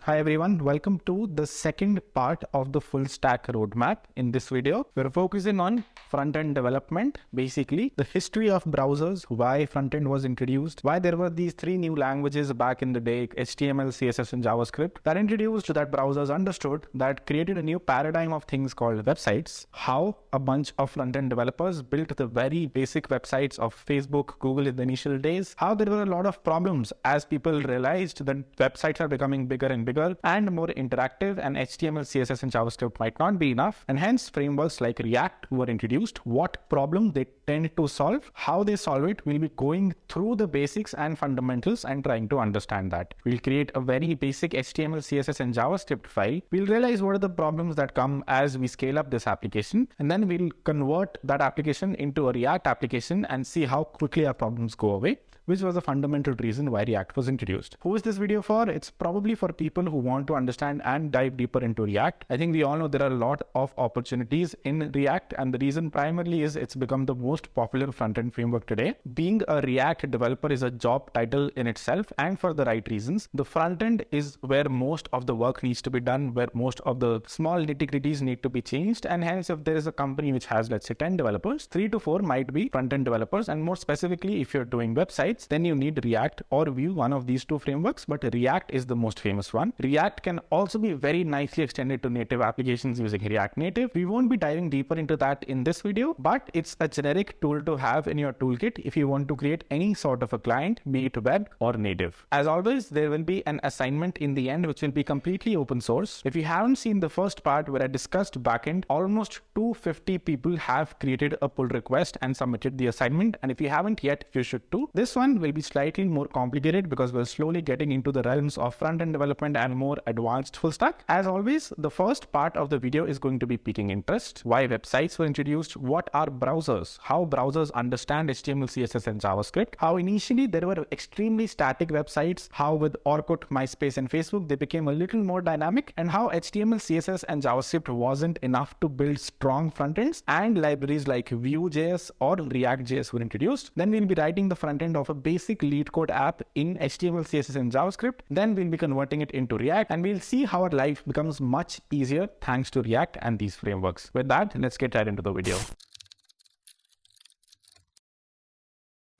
Hi everyone, welcome to the second part of the full stack roadmap. In this video, we're focusing on front-end development, basically the history of browsers, why front-end was introduced, why there were these three new languages back in the day, HTML, CSS and JavaScript, that introduced that browsers understood, that created a new paradigm of things called websites, how a bunch of front-end developers built the very basic websites of Facebook, Google in the initial days, how there were a lot of problems as people realized that websites are becoming bigger and bigger and more interactive, and HTML, CSS and JavaScript might not be enough, and hence frameworks like React were introduced. What problem they tend to solve, how they solve it, we'll be going through the basics and fundamentals and trying to understand that. We'll create a very basic HTML, CSS and JavaScript file. We'll realize what are the problems that come as we scale up this application, and then we'll convert that application into a React application and see how quickly our problems go away, which was a fundamental reason why React was introduced. Who is this video for? It's probably for people who want to understand and dive deeper into React. I think we all know there are a lot of opportunities in React, and the reason primarily is it's become the most popular front-end framework today. Being a React developer is a job title in itself, and for the right reasons. The front-end is where most of the work needs to be done, where most of the small nitty-gritties need to be changed, and hence if there is a company which has, let's say, 10 developers, 3 to 4 might be front-end developers, and more specifically if you're doing websites, then you need React or Vue, one of these two frameworks, but React is the most famous one. React can also be very nicely extended to native applications using React Native. We won't be diving deeper into that in this video, but it's a generic tool to have in your toolkit if you want to create any sort of a client, be it web or native. As always, there will be an assignment in the end which will be completely open source. If you haven't seen the first part where I discussed backend, almost 250 people have created a pull request and submitted the assignment, and if you haven't yet, you should too. This one will be slightly more complicated because we're slowly getting into the realms of front-end development and more advanced full stack. As always, the first part of the video is going to be piquing interest. Why websites were introduced, what are browsers, how browsers understand HTML, CSS and JavaScript, how initially there were extremely static websites, how with Orkut, MySpace and Facebook they became a little more dynamic, and how HTML, CSS and JavaScript wasn't enough to build strong front-ends, and libraries like Vue.js or React.js were introduced. Then we'll be writing the front-end of a basic lead code app in HTML, CSS and JavaScript. Then we'll be converting it into React, and we'll see how our life becomes much easier thanks to React and these frameworks. With that, let's get right into the video.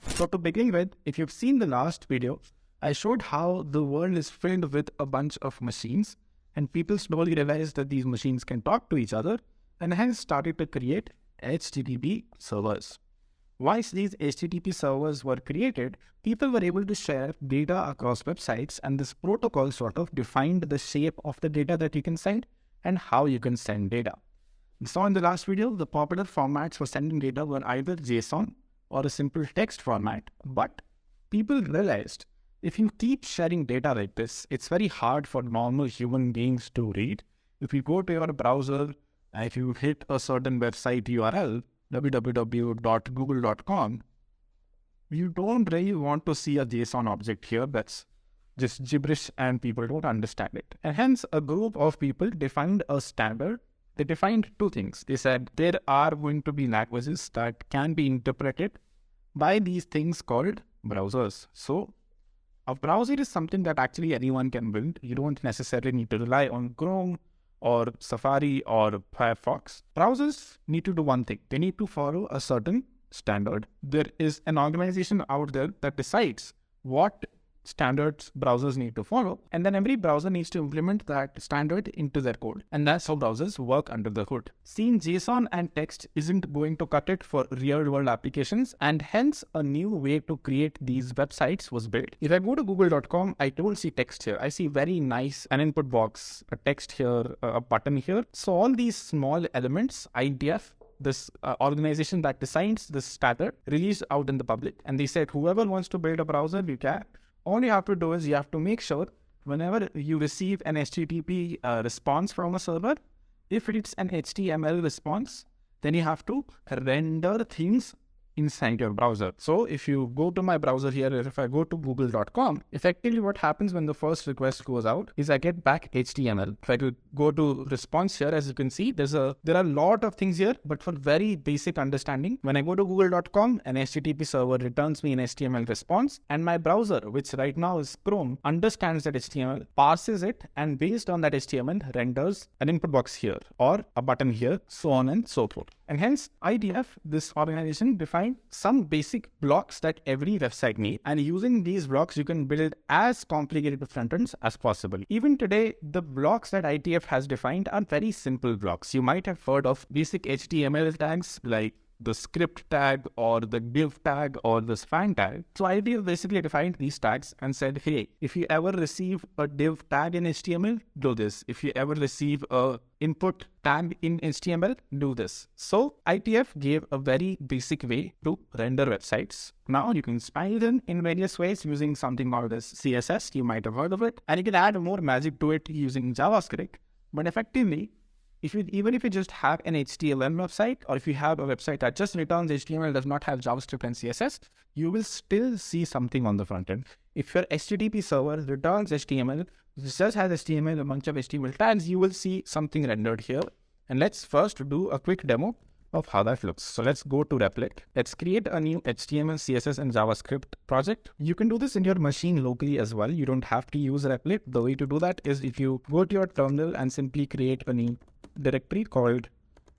So to begin with, if you've seen the last video, I showed how the world is filled with a bunch of machines, and people slowly realized that these machines can talk to each other and hence started to create HTTP servers. Once these HTTP servers were created, people were able to share data across websites, and this protocol sort of defined the shape of the data that you can send and how you can send data. We saw in the last video, the popular formats for sending data were either JSON or a simple text format, but people realized if you keep sharing data like this, it's very hard for normal human beings to read. If you go to your browser, if you hit a certain website URL, www.google.com, you don't really want to see a JSON object here that's just gibberish and people don't understand it. And hence a group of people defined a standard. They defined two things. They said there are going to be languages that can be interpreted by these things called browsers. So a browser is something that actually anyone can build. You don't necessarily need to rely on Chrome or Safari or Firefox. Browsers need to do one thing. They need to follow a certain standard. There is an organization out there that decides what standards browsers need to follow, and then every browser needs to implement that standard into their code. And that's how browsers work under the hood. Seeing JSON and text isn't going to cut it for real-world applications, and hence a new way to create these websites was built. If I go to google.com, I don't see text here. I see very nice an input box, a text here, a button here. So all these small elements, IDF, this organization that designs this standard, released out in the public, and they said whoever wants to build a browser, you can. All you have to do is you have to make sure whenever you receive an HTTP response from a server, if it's an HTML response, then you have to render things inside your browser. So if you go to my browser here, or if I go to google.com, effectively what happens when the first request goes out is I get back HTML. If I could go to response here, as you can see, there are a lot of things here, but for very basic understanding, when I go to google.com, an HTTP server returns me an HTML response, and my browser, which right now is Chrome, understands that HTML, parses it, and based on that HTML renders an input box here or a button here, so on and so forth. And hence IDF, this organization, defined some basic blocks that every website needs, and using these blocks you can build as complicated frontends as possible. Even today, the blocks that IDF has defined are very simple blocks. You might have heard of basic HTML tags like the script tag or the div tag or the span tag. So IDF basically defined these tags and said, hey, if you ever receive a div tag in HTML, do this. If you ever receive a input tag in HTML, do this. So IDF gave a very basic way to render websites. Now you can style them in various ways using something called as CSS. You might have heard of it. And you can add more magic to it using JavaScript. But effectively, even if you just have an HTML website, or if you have a website that just returns HTML, does not have JavaScript and CSS, you will still see something on the front end. If your HTTP server returns HTML, which just has HTML, a bunch of HTML tags, you will see something rendered here. And let's first do a quick demo of how that looks. So let's go to Replit. Let's create a new HTML, CSS, and JavaScript project. You can do this in your machine locally as well. You don't have to use Replit. The way to do that is if you go to your terminal and simply create a new directory called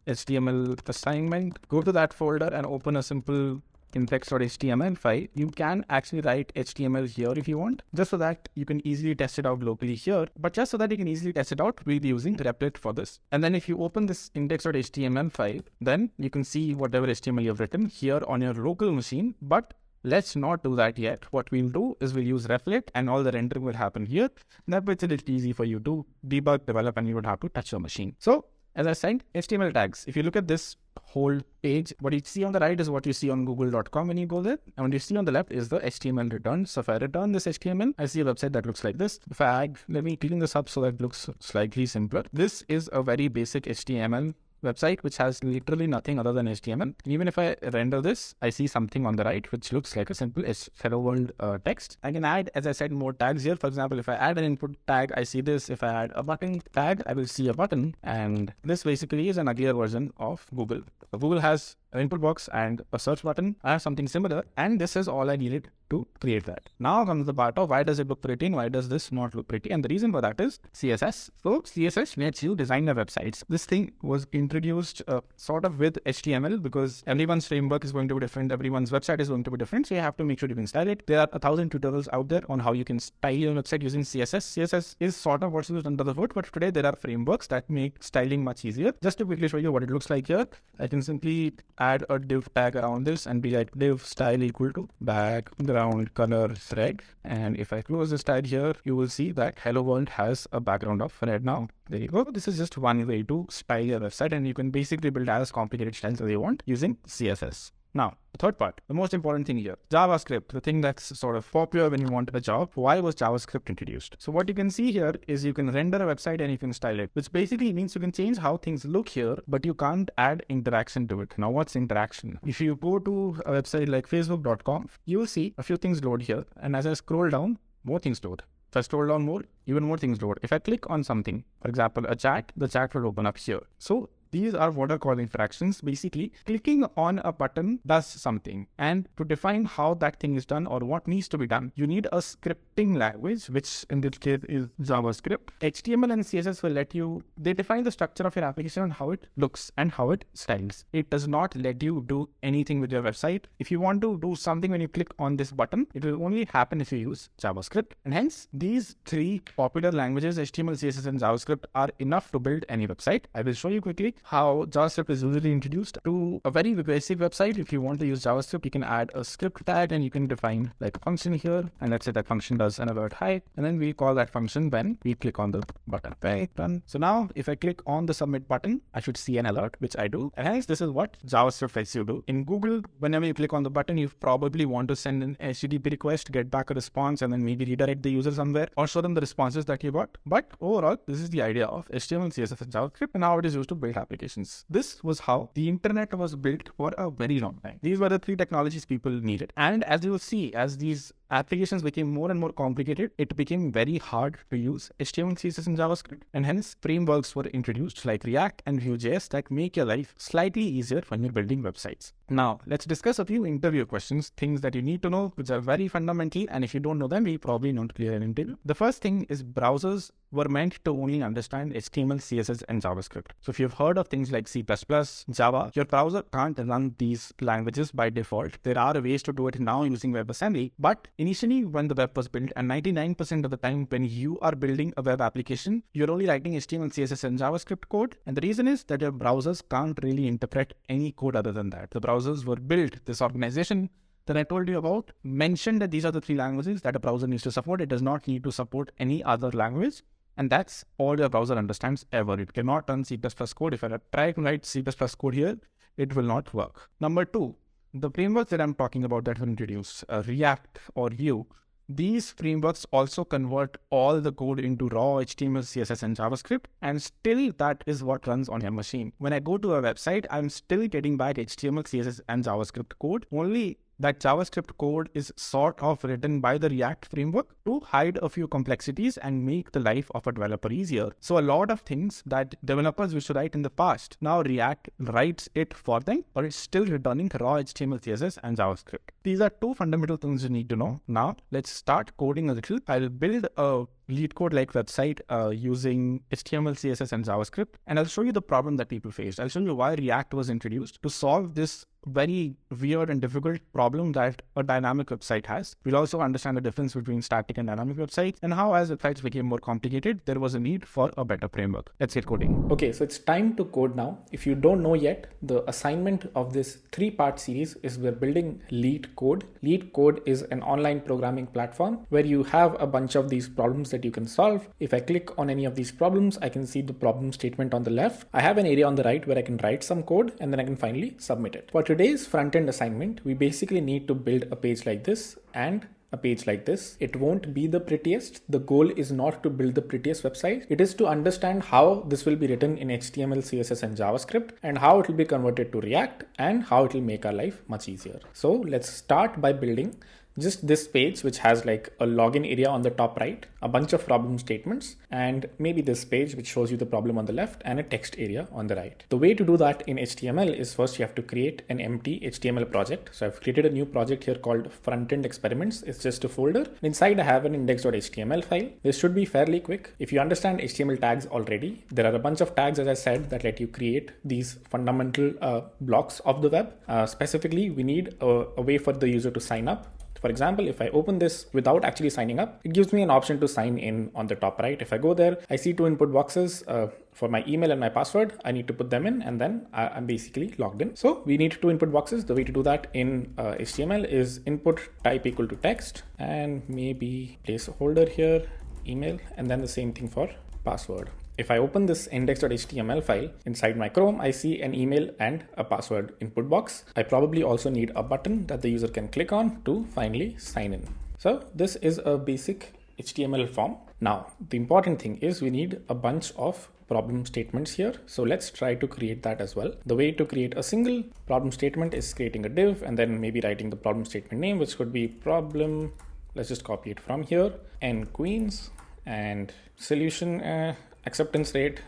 HTML assignment, go to that folder and open a simple index.html file. You can actually write HTML here if you want, just so that you can easily test it out locally here. But just so that you can easily test it out, we'll be using Replit for this. And then if you open this index.html file, then you can see whatever HTML you've written here on your local machine. But let's not do that yet. What we'll do is we'll use Replit and all the rendering will happen here. That makes it a little easy for you to debug, develop, and you don't have to touch your machine. So as I said, HTML tags. If you look at this whole page, what you see on the right is what you see on google.com when you go there. And what you see on the left is the HTML return. So if I return this HTML, I see a website that looks like this. If I add, let me clean this up so that it looks slightly simpler. This is a very basic HTML website which has literally nothing other than HTML. Even if I render this, I see something on the right which looks like a simple hello world text. I can add, as I said, more tags here. For example, if I add an input tag, I see this. If I add a button tag, I will see a button. And this basically is an uglier version of Google. So Google has an input box and a search button. I have something similar, and this is all I needed to create that. Now comes the part of why does it look pretty and why does this not look pretty? And the reason for that is CSS. So CSS lets you design your websites. This thing was introduced sort of with HTML because everyone's framework is going to be different. Everyone's website is going to be different. So you have to make sure you can style it. There are 1,000 tutorials out there on how you can style your website using CSS. CSS is sort of what's used under the hood, but today there are frameworks that make styling much easier. Just to quickly show you what it looks like here, I can simply add a div tag around this and be like div style equal to background color red. And if I close this tag here, you will see that hello world has a background of red now. There you go. This is just one way to style your website, and you can basically build as complicated styles as you want using CSS. Now, the third part, the most important thing here, JavaScript, the thing that's sort of popular when you want a job. Why was JavaScript introduced? So what you can see here is you can render a website and you can style it, which basically means you can change how things look here, but you can't add interaction to it. Now, what's interaction? If you go to a website like facebook.com, you will see a few things load here. And as I scroll down, more things load. If I scroll down more, even more things load. If I click on something, for example, a chat, the chat will open up here. So these are what are called interactions. Basically, clicking on a button does something. And to define how that thing is done or what needs to be done, you need a scripting language, which in this case is JavaScript. HTML and CSS will let you, they define the structure of your application and how it looks and how it styles. It does not let you do anything with your website. If you want to do something when you click on this button, it will only happen if you use JavaScript. And hence, these three popular languages, HTML, CSS, and JavaScript, are enough to build any website. I will show you quickly how JavaScript is usually introduced to a very basic website. If you want to use JavaScript, you can add a script tag and you can define like a function here. And let's say that function does an alert hi. And then we call that function when we click on the button. Right, done. So now if I click on the submit button, I should see an alert, which I do. And hence this is what JavaScript lets you do. In Google, whenever you click on the button, you probably want to send an HTTP request, get back a response, and then maybe redirect the user somewhere or show them the responses that you got. But overall, this is the idea of HTML, CSS, and JavaScript and how it is used to build apps. applications. This was how the internet was built for a very long time. These were the three technologies people needed. And as you will see, as these applications became more and more complicated, it became very hard to use HTML, CSS, and JavaScript. And hence, frameworks were introduced like React and Vue.js that make your life slightly easier when you're building websites. Now, let's discuss a few interview questions, things that you need to know, which are very fundamental. And if you don't know them, we probably don't clear an interview. The first thing is browsers were meant to only understand HTML, CSS, and JavaScript. So if you've heard of things like C++, Java, your browser can't run these languages by default. There are ways to do it now using WebAssembly, but initially when the web was built, and 99% of the time when you are building a web application, you're only writing HTML, CSS, and JavaScript code. And the reason is that your browsers can't really interpret any code other than that. The browsers were built, this organization that I told you about mentioned that these are the three languages that a browser needs to support. It does not need to support any other language. And that's all your browser understands ever. It cannot run C++ code. If I try to write C++ code here, it will not work. Number two, the frameworks that I'm talking about that were introduced, React or Vue, these frameworks also convert all the code into raw HTML, CSS, and JavaScript, and still that is what runs on your machine. When I go to a website, I'm still getting back HTML, CSS, and JavaScript code. Only that JavaScript code is sort of written by the React framework to hide a few complexities and make the life of a developer easier. So a lot of things that developers used to write in the past, now React writes it for them, but it's still returning raw HTML, CSS, and JavaScript. These are two fundamental things you need to know. Now let's start coding a little. I'll build a lead code like website using HTML, CSS, and JavaScript, and I'll show you the problem that people faced. I'll show you why React was introduced to solve this very weird and difficult problem that a dynamic website has. We'll also understand the difference between static and dynamic websites, and how as websites became more complicated, there was a need for a better framework. Let's get coding. Okay, so it's time to code now. If you don't know yet, the assignment of this 3-part series is we're building Lead Code. Lead Code is an online programming platform where you have a bunch of these problems that you can solve. If I click on any of these problems, I can see the problem statement on the left. I have an area on the right where I can write some code, and then I can finally submit it. For today's front-end assignment, we basically need to build a page like this and a page like this. It won't be the prettiest. The goal is not to build the prettiest website. It is to understand how this will be written in HTML, CSS, and JavaScript, and how it will be converted to React, and how it will make our life much easier. So let's start by building just this page, which has like a login area on the top right, a bunch of problem statements, and maybe this page, which shows you the problem on the left, and a text area on the right. The way to do that in HTML is first you have to create an empty HTML project. So I've created a new project here called Frontend Experiments. It's just a folder. Inside I have an index.html file. This should be fairly quick. If you understand HTML tags already, there are a bunch of tags, as I said, that let you create these fundamental blocks of the web. Specifically, we need a way for the user to sign up. For example, if I open this without actually signing up, it gives me an option to sign in on the top right. If I go there, I see two input boxes for my email and my password. I need to put them in, and then I'm basically logged in. So we need two input boxes. The way to do that in HTML is input type equal to text, and maybe placeholder here, email, and then the same thing for password. If I open this index.html file inside my Chrome, I see an email and a password input box. I probably also need a button that the user can click on to finally sign in. So this is a basic HTML form. Now, the important thing is we need a bunch of problem statements here. So let's try to create that as well. The way to create a single problem statement is creating a div and then maybe writing the problem statement name, which could be problem. Let's just copy it from here, and queens, and solution acceptance rate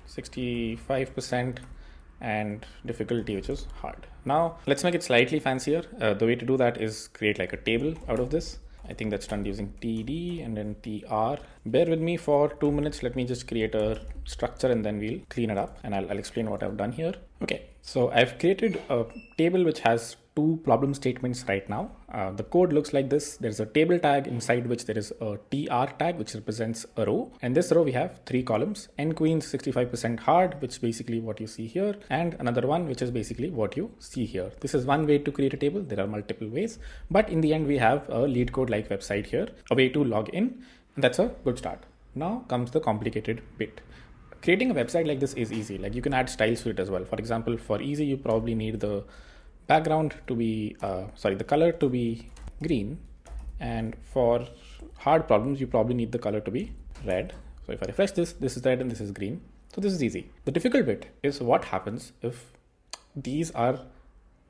65%, and difficulty, which is hard. Now let's make it slightly fancier. The way to do that is create like a table out of this. I think that's done using TD and then TR. Bear with me for 2 minutes. Let me just create a structure and then we'll clean it up, and I'll explain what I've done here. Okay, so I've created a table which has two problem statements right now. The code looks like this. There's a table tag inside which there is a TR tag, which represents a row. And this row we have 3 columns, nqueens 65% hard, which is basically what you see here, and another one, which is basically what you see here. This is one way to create a table. There are multiple ways, but in the end we have a lead code like website here, a way to log in, and that's a good start. Now comes the complicated bit. Creating a website like this is easy. Like you can add styles to it as well. For example, for easy, you probably need the background to be, the color to be green. And for hard problems, you probably need the color to be red. So if I refresh this, this is red and this is green. So this is easy. The difficult bit is what happens if these are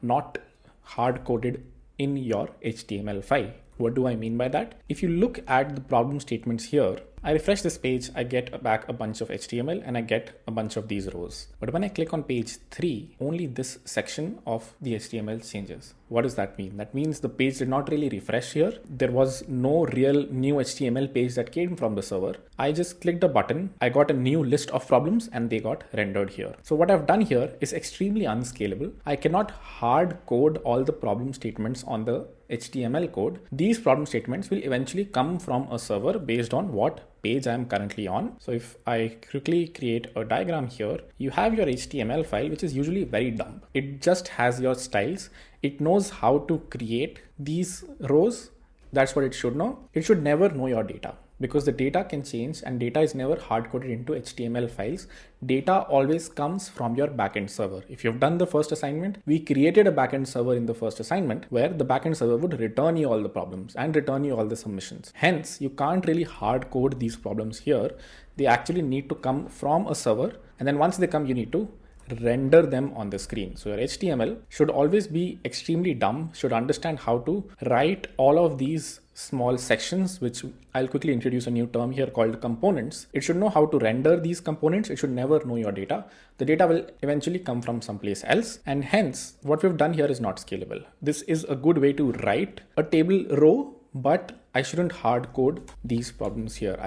not hard coded in your HTML file. What do I mean by that? If you look at the problem statements here, I refresh this page, I get back a bunch of HTML and I get a bunch of these rows. But when I click on page 3, only this section of the HTML changes. What does that mean? That means the page did not really refresh here. There was no real new HTML page that came from the server. I just clicked a button, I got a new list of problems and they got rendered here. So what I've done here is extremely unscalable. I cannot hard code all the problem statements on the HTML code. These problem statements will eventually come from a server based on what page I'm currently on. So if I quickly create a diagram here, you have your HTML file, which is usually very dumb. It just has your styles. It knows how to create these rows. That's what it should know. It should never know your data, because the data can change and data is never hard coded into HTML files. Data always comes from your backend server. If you've done the first assignment, we created a backend server in the first assignment where the backend server would return you all the problems and return you all the submissions. Hence, you can't really hard code these problems here. They actually need to come from a server. And then once they come, you need to render them on the screen. So your HTML should always be extremely dumb, should understand how to write all of these small sections, which I'll quickly introduce a new term here called components. It should know how to render these components. It should never know your data. The data will eventually come from someplace else. And hence what we've done here is not scalable. This is a good way to write a table row, but I shouldn't hard code these problems here.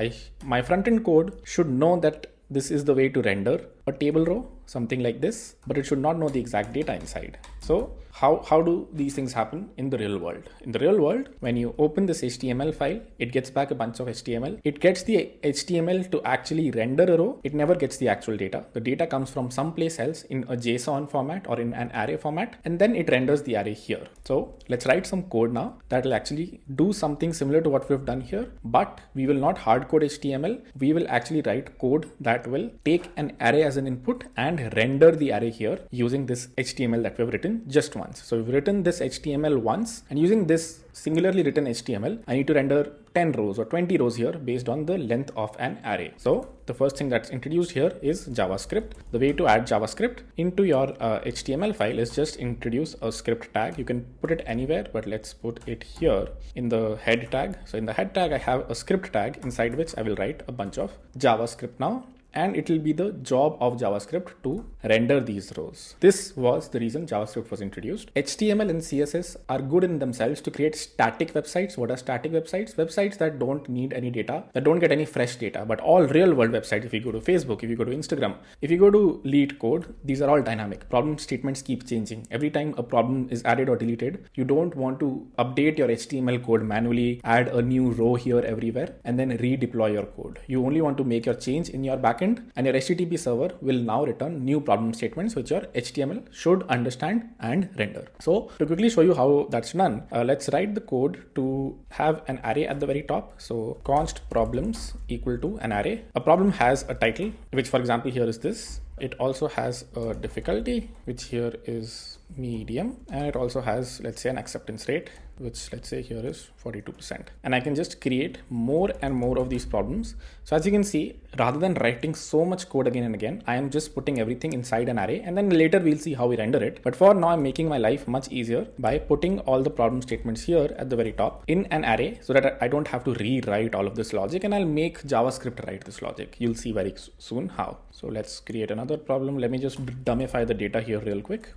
My front end code should know that this is the way to render a table row, something like this, but it should not know the exact data inside. So how do these things happen in the real world? In the real world, when you open this HTML file, it gets back a bunch of HTML. It gets the HTML to actually render a row. It never gets the actual data. The data comes from someplace else in a JSON format or in an array format, and then it renders the array here. So let's write some code now that will actually do something similar to what we've done here, but we will not hard code HTML. We will actually write code that will take an array as an input and render the array here using this HTML that we've written just once. So we've written this HTML once, and using this singularly written HTML, I need to render 10 rows or 20 rows here based on the length of an array. So the first thing that's introduced here is JavaScript. The way to add JavaScript into your HTML file is just introduce a script tag. You can put it anywhere, but let's put it here in the head tag. So in the head tag, I have a script tag inside which I will write a bunch of JavaScript now. And it will be the job of JavaScript to render these rows. This was the reason JavaScript was introduced. HTML and CSS are good in themselves to create static websites. What are static websites? Websites that don't need any data, that don't get any fresh data, but all real world websites. If you go to Facebook, if you go to Instagram, if you go to Lead Code, these are all dynamic. Problem statements keep changing. Every time a problem is added or deleted, you don't want to update your HTML code manually, add a new row here everywhere, and then redeploy your code. You only want to make your change in your backend, and your HTTP server will now return new problem statements which your HTML should understand and render. So to quickly show you how that's done, let's write the code to have an array at the very top. So const problems equal to an array. A problem has a title, which for example here is this. It also has a difficulty, which here is medium, and it also has, let's say, an acceptance rate, which let's say here is 42%. And I can just create more and more of these problems. So as you can see, rather than writing so much code again and again, I am just putting everything inside an array, and then later we'll see how we render it. But for now, I'm making my life much easier by putting all the problem statements here at the very top in an array, so that I don't have to rewrite all of this logic, and I'll make JavaScript write this logic. You'll see very soon how. So let's create another problem. Let me just dumbify the data here real quick.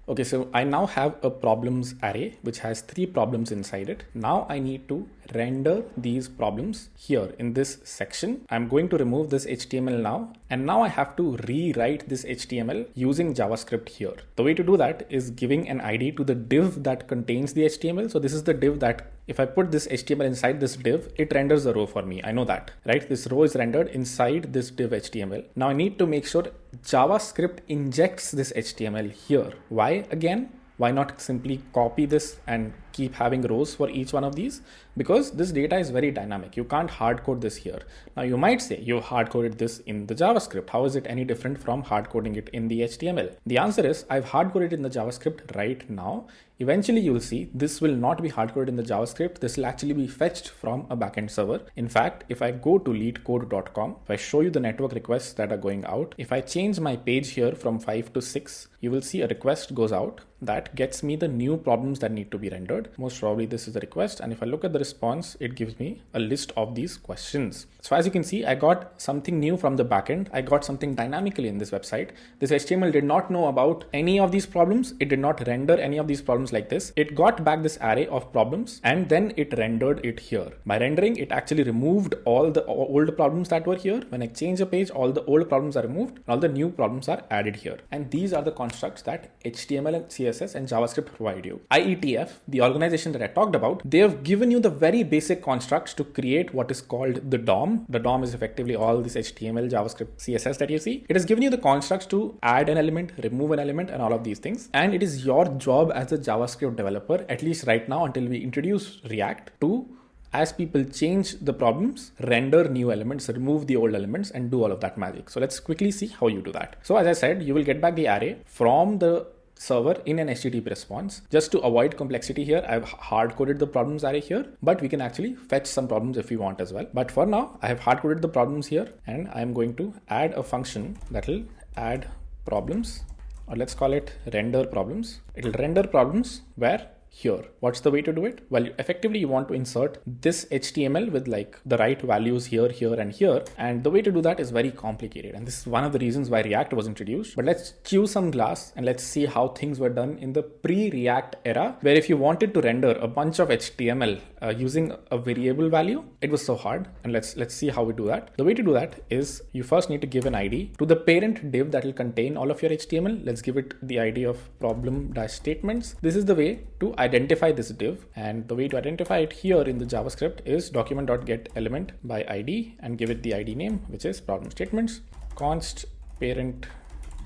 Okay, so I now have a problems array which has 3 problems inside it. Now I need to render these problems here in this section. I'm going to remove this HTML now, and now I have to rewrite this HTML using JavaScript here. The way to do that is giving an ID to the div that contains the HTML. So this is the div that if I put this HTML inside this div, it renders a row for me. I know that, right? This row is rendered inside this div HTML. Now I need to make sure JavaScript injects this HTML here. Why again? Why not simply copy this and keep having rows for each one of these, because this data is very dynamic. You can't hard code this here. Now you might say you hard coded this in the JavaScript. How is it any different from hard coding it in the HTML? The answer is I've hard coded it in the JavaScript right now. Eventually you will see this will not be hard coded in the JavaScript. This will actually be fetched from a backend server. In fact, if I go to leadcode.com, if I show you the network requests that are going out, if I change my page here from 5 to 6, you will see a request goes out that gets me the new problems that need to be rendered. Most probably this is the request. And if I look at the response, it gives me a list of these questions. So as you can see, I got something new from the backend. I got something dynamically in this website. This HTML did not know about any of these problems. It did not render any of these problems like this. It got back this array of problems and then it rendered it here. By rendering, it actually removed all the old problems that were here. When I change a page, all the old problems are removed, all the new problems are added here. And these are the constructs that HTML and CSS and JavaScript provide you. IETF, the organization that I talked about, they have given you the very basic constructs to create what is called the DOM. The DOM is effectively all this HTML, JavaScript, CSS that you see. It has given you the constructs to add an element, remove an element, and all of these things. And it is your job as a JavaScript developer, at least right now until we introduce React, to, as people change the problems, render new elements, remove the old elements, and do all of that magic. So let's quickly see how you do that. So as I said, you will get back the array from the server in an HTTP response. Just to avoid complexity here, I've hard coded the problems array here, but we can actually fetch some problems if we want as well. But for now, I have hard coded the problems here, and I'm going to add a function that will add problems, or let's call it render problems. It'll render problems where? Here. What's the way to do it? Well, effectively you want to insert this HTML with like the right values here, here, and here. And the way to do that is very complicated. And this is one of the reasons why React was introduced. But let's chew some glass and let's see how things were done in the pre-React era, where if you wanted to render a bunch of HTML using a variable value, it was so hard. And let's see how we do that. The way to do that is you first need to give an ID to the parent div that will contain all of your HTML. Let's give it the ID of problem-statements. This is the way to identify this div, and the way to identify it here in the JavaScript is document.getElement by ID and give it the ID name, which is problem statements. Const parent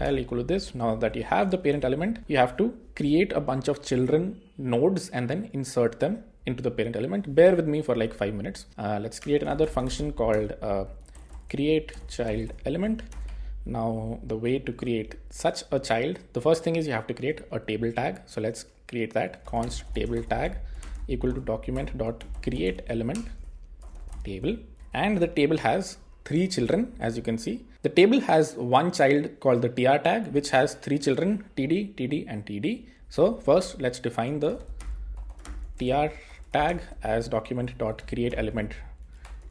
L equal to this. Now that you have the parent element, you have to create a bunch of children nodes and then insert them into the parent element. Bear with me for like 5 minutes. Let's create another function called create child element. Now the way to create such a child, the first thing is you have to create a table tag. So let's create that. Const table tag equal to document.create element table, and the table has 3 children. As you can see, the table has one child called the tr tag, which has 3 children, td, td, and td. So first let's define the tr tag as document.create element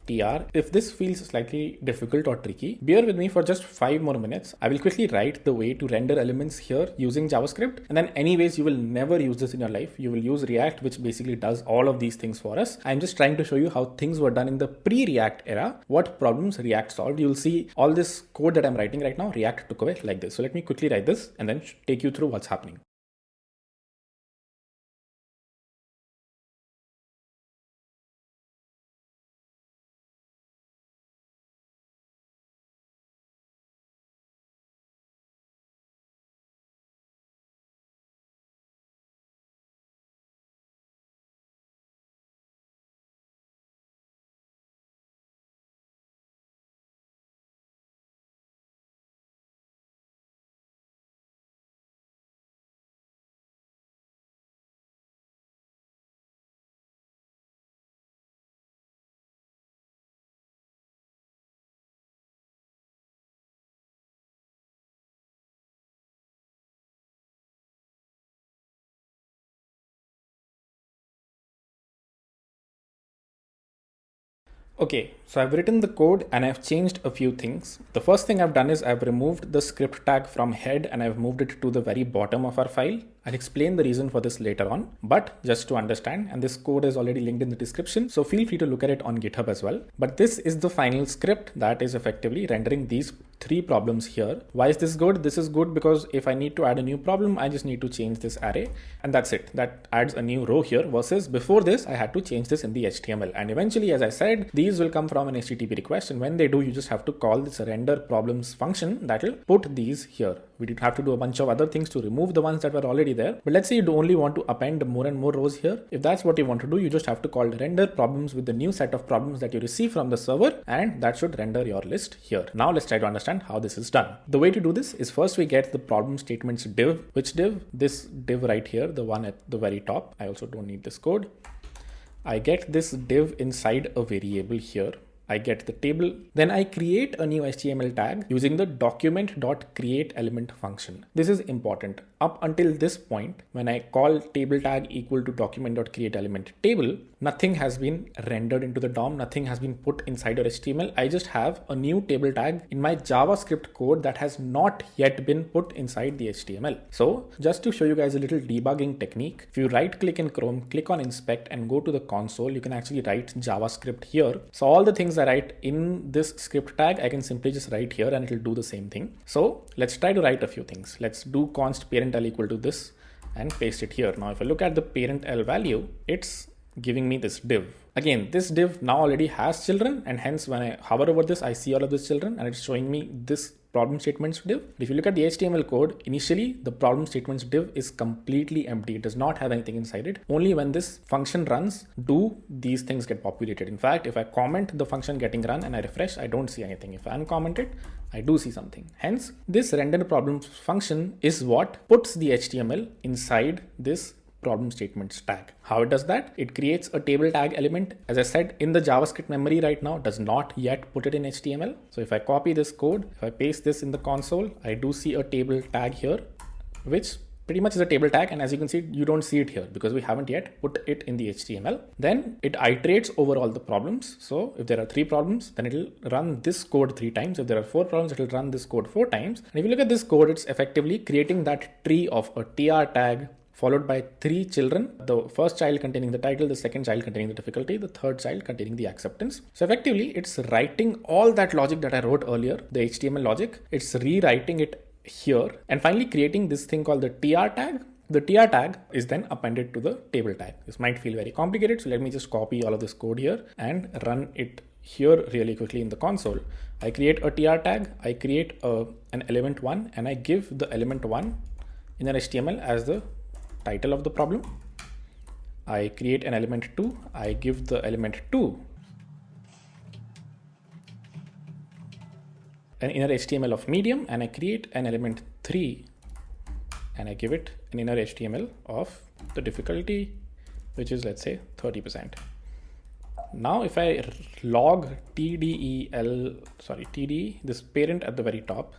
tr. If this feels slightly difficult or tricky, bear with me for just 5 more minutes. I will quickly write the way to render elements here using JavaScript. And then anyways, you will never use this in your life. You will use React, which basically does all of these things for us. I'm just trying to show you how things were done in the pre-React era, what problems React solved. You'll see all this code that I'm writing right now, React took away like this. So let me quickly write this and then take you through what's happening. Okay, so I've written the code and I've changed a few things. The first thing I've done is I've removed the script tag from head and I've moved it to the very bottom of our file. I'll explain the reason for this later on, but just to understand, and this code is already linked in the description, so feel free to look at it on GitHub as well. But this is the final script that is effectively rendering these 3 problems here. Why is this good? This is good because if I need to add a new problem, I just need to change this array and that's it. That adds a new row here versus before this, I had to change this in the HTML. And eventually, as I said, these will come from an HTTP request. And when they do, you just have to call this render problems function that will put these here. We did have to do a bunch of other things to remove the ones that were already there. But let's say you only want to append more and more rows here. If that's what you want to do, you just have to call render problems with the new set of problems that you receive from the server, and that should render your list here. Now let's try to understand how this is done. The way to do this is first we get the problem statements div. Which div? This div right here, the one at the very top. I also don't need this code. I get this div inside a variable here. I get the table. Then I create a new HTML tag using the document.createElement function. This is important. Up until this point, when I call table tag equal to document.createElement table, nothing has been rendered into the DOM. Nothing has been put inside your HTML. I just have a new table tag in my JavaScript code that has not yet been put inside the HTML. So just to show you guys a little debugging technique, if you right click in Chrome, click on inspect and go to the console, you can actually write JavaScript here. So all the things I write in this script tag, I can simply just write here and it will do the same thing. So let's try to write a few things. Let's do const parent L equal to this and paste it here. Now, if I look at the parent L value, it's giving me this div. Again, this div now already has children, and hence when I hover over this, I see all of these children and it's showing me this problem statements div. If you look at the HTML code, initially the problem statements div is completely empty. It does not have anything inside it. Only when this function runs do these things get populated. In fact, if I comment the function getting run and I refresh, I don't see anything. If I uncomment it, I do see something. Hence, this render problems function is what puts the HTML inside this problem statements tag. How it does that? It creates a table tag element. As I said, in the JavaScript memory right now, does not yet put it in HTML. So if I copy this code, if I paste this in the console, I do see a table tag here, which pretty much is a table tag. And as you can see, you don't see it here because we haven't yet put it in the HTML. Then it iterates over all the problems. So if there are 3 problems, then it'll run this code 3 times. If there are 4 problems, it'll run this code 4 times. And if you look at this code, it's effectively creating that tree of a tr tag followed by 3 children, the first child containing the title, the second child containing the difficulty, the third child containing the acceptance. So effectively, it's writing all that logic that I wrote earlier, the HTML logic, it's rewriting it here and finally creating this thing called the tr tag. The tr tag is then appended to the table tag. This might feel very complicated, so let me just copy all of this code here and run it here really quickly in the console. I create a tr tag, I create an element 1 and I give the element 1 in an HTML as the title of the problem. I create an element 2, I give the element 2 an inner HTML of medium, and I create an element 3 and I give it an inner HTML of the difficulty, which is, let's say, 30%. Now if I log TD, this parent at the very top,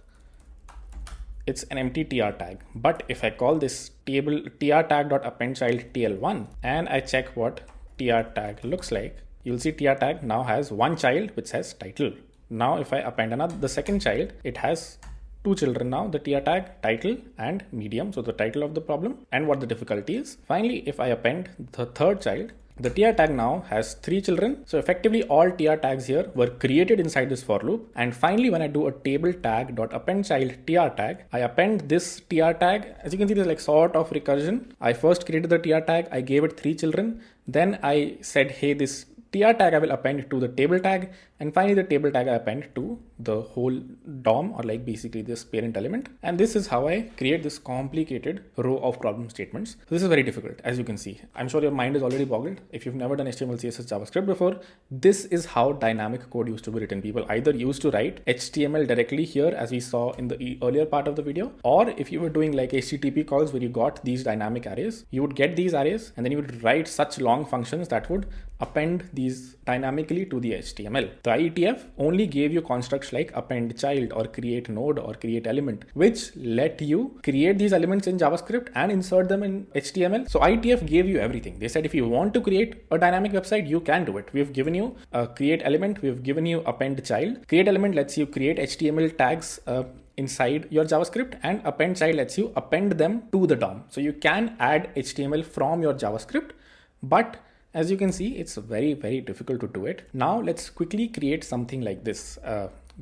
it's an empty tr tag. But if I call this table tr tag.append child TL1 and I check what tr tag looks like, you'll see tr tag now has 1 child which says title. Now if I append the second child, it has 2 children now, the tr tag, title and medium, so the title of the problem and what the difficulty is. Finally, if I append the third child, the tr tag now has 3 children. So effectively all tr tags here were created inside this for loop. And finally, when I do a table tag.append child tr tag, I append this tr tag. As you can see, there's like sort of recursion. I first created the tr tag. I gave it 3 children. Then I said, hey, this tr tag I will append to the table tag, and finally the table tag I append to the whole DOM, or like basically this parent element. And this is how I create this complicated row of problem statements. So this is very difficult, as you can see. I'm sure your mind is already boggled. If you've never done HTML, CSS, JavaScript before, this is how dynamic code used to be written. People either used to write HTML directly here, as we saw in the earlier part of the video, or if you were doing like HTTP calls where you got these dynamic arrays, you would get these arrays and then you would write such long functions that would append these dynamically to the HTML. The IETF only gave you constructs like append child or create node or create element, which let you create these elements in JavaScript and insert them in HTML. So IETF gave you everything. They said if you want to create a dynamic website, you can do it. We've given you a create element, we've given you append child. Create element lets you create HTML tags inside your JavaScript, and append child lets you append them to the DOM. So you can add HTML from your JavaScript, but as you can see, it's very, very difficult to do it. Now let's quickly create something like this.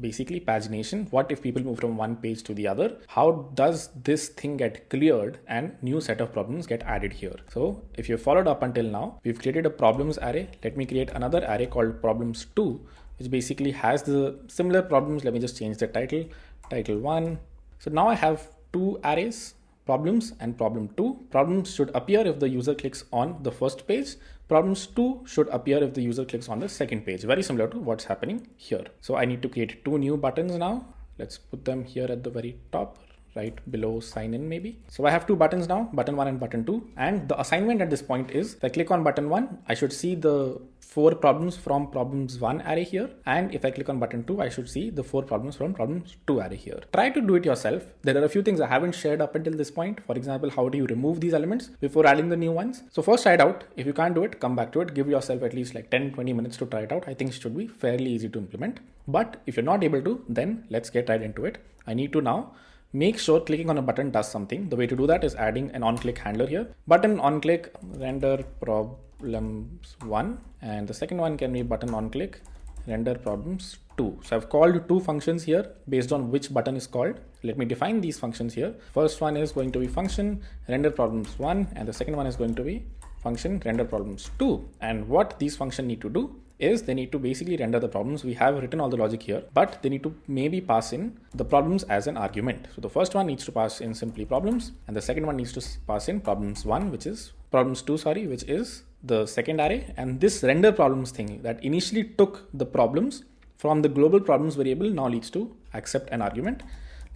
Basically pagination. What if people move from one page to the other? How does this thing get cleared and new set of problems get added here? So if you followed up until now, we've created a problems array. Let me create another array called problems2, which basically has the similar problems. Let me just change the title, title1. So now I have 2 arrays, problems and problem 2. Problems should appear if the user clicks on the first page. Problems 2 should appear if the user clicks on the second page. Very similar to what's happening here. So I need to create 2 new buttons now. Let's put them here at the very top, right below sign in maybe. So I have 2 buttons now, button 1 and button 2. And the assignment at this point is if I click on button 1, I should see the 4 problems from problems 1 array here. And if I click on button 2, I should see the 4 problems from problems 2 array here. Try to do it yourself. There are a few things I haven't shared up until this point. For example, how do you remove these elements before adding the new ones? So first try it out. If you can't do it, come back to it. Give yourself at least like 10-20 minutes to try it out. I think it should be fairly easy to implement. But if you're not able to, then let's get right into it. I need to now make sure clicking on a button does something. The way to do that is adding an on-click handler here. Button on-click render problems 1, and the second one can be button on-click render problems 2. So I've called 2 functions here based on which button is called. Let me define these functions here. First one is going to be function render problems 1, and the second one is going to be function render problems 2. And what these functions need to do is they need to basically render the problems. We have written all the logic here, but they need to maybe pass in the problems as an argument. So the first one needs to pass in simply problems, and the second one needs to pass in problems 1, which is problems 2, which is the second array. And this render problems thing that initially took the problems from the global problems variable now needs to accept an argument.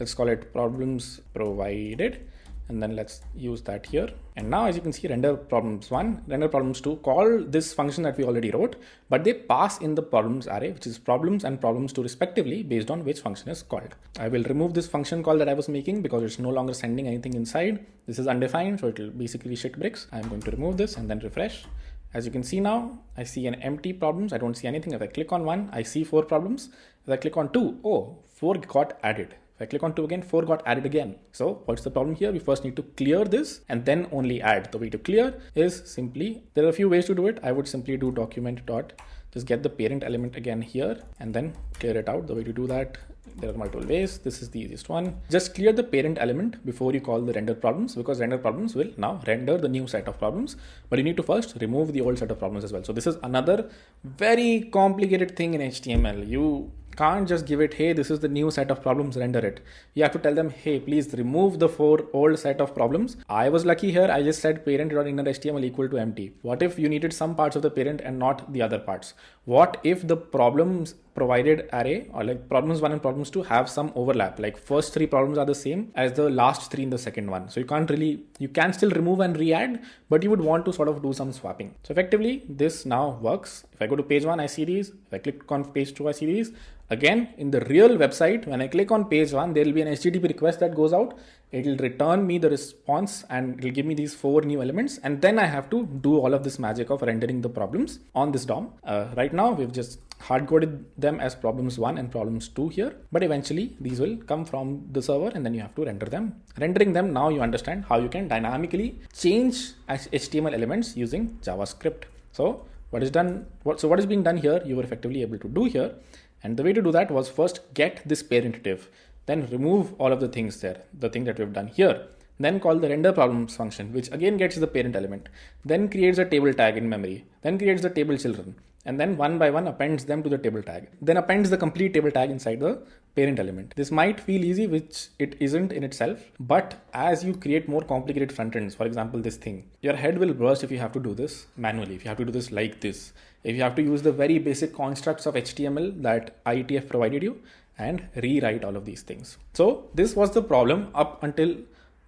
Let's call it problems provided. And then let's use that here. And now as you can see, render problems 1, render problems 2 call this function that we already wrote, but they pass in the problems array, which is problems and problems 2 respectively based on which function is called. I will remove this function call that I was making because it's no longer sending anything inside. This is undefined, so it will basically shit bricks. I'm going to remove this and then refresh. As you can see now, I see an empty problems. I don't see anything. If I click on 1, I see 4 problems. If I click on 2, oh, 4 got added. If I click on 2 again, 4 got added again. So what's the problem here? We first need to clear this and then only add. The way to clear is simply, there are a few ways to do it. I would simply do document dot, just get the parent element again here and then clear it out. The way to do that, there are multiple ways. This is the easiest one. Just clear the parent element before you call the render problems, because render problems will now render the new set of problems, but you need to first remove the old set of problems as well. So this is another very complicated thing in HTML. You can't just give it, hey, this is the new set of problems, render it. You have to tell them, hey, please remove the 4 old set of problems. I was lucky here. I just said parent.inner.html equal to empty. What if you needed some parts of the parent and not the other parts? What if the problems provided array, or like problems 1 and problems 2 have some overlap, like first 3 problems are the same as the last 3 in the second one. So you can still remove and re-add, but you would want to sort of do some swapping. So effectively this now works. If I go to page 1, I see these. If I click on page 2, I see these. Again, in the real website, when I click on page 1, there will be an HTTP request that goes out. It will return me the response and it will give me these 4 new elements. And then I have to do all of this magic of rendering the problems on this DOM. Right now, we've just hard-coded them as problems 1 and problems 2 here. But eventually, these will come from the server and then you have to render them. Rendering them, now you understand how you can dynamically change HTML elements using JavaScript. So what is being done here, you were effectively able to do here. And the way to do that was first get this parent div, then remove all of the things there, the thing that we've done here, then call the render problems function, which again gets the parent element, then creates a table tag in memory, then creates the table children, and then one by one appends them to the table tag, then appends the complete table tag inside the parent element. This might feel easy, which it isn't in itself, but as you create more complicated front ends, for example, this thing, your head will burst if you have to do this manually, if you have to do this like this, if you have to use the very basic constructs of HTML that IETF provided you and rewrite all of these things. So this was the problem up until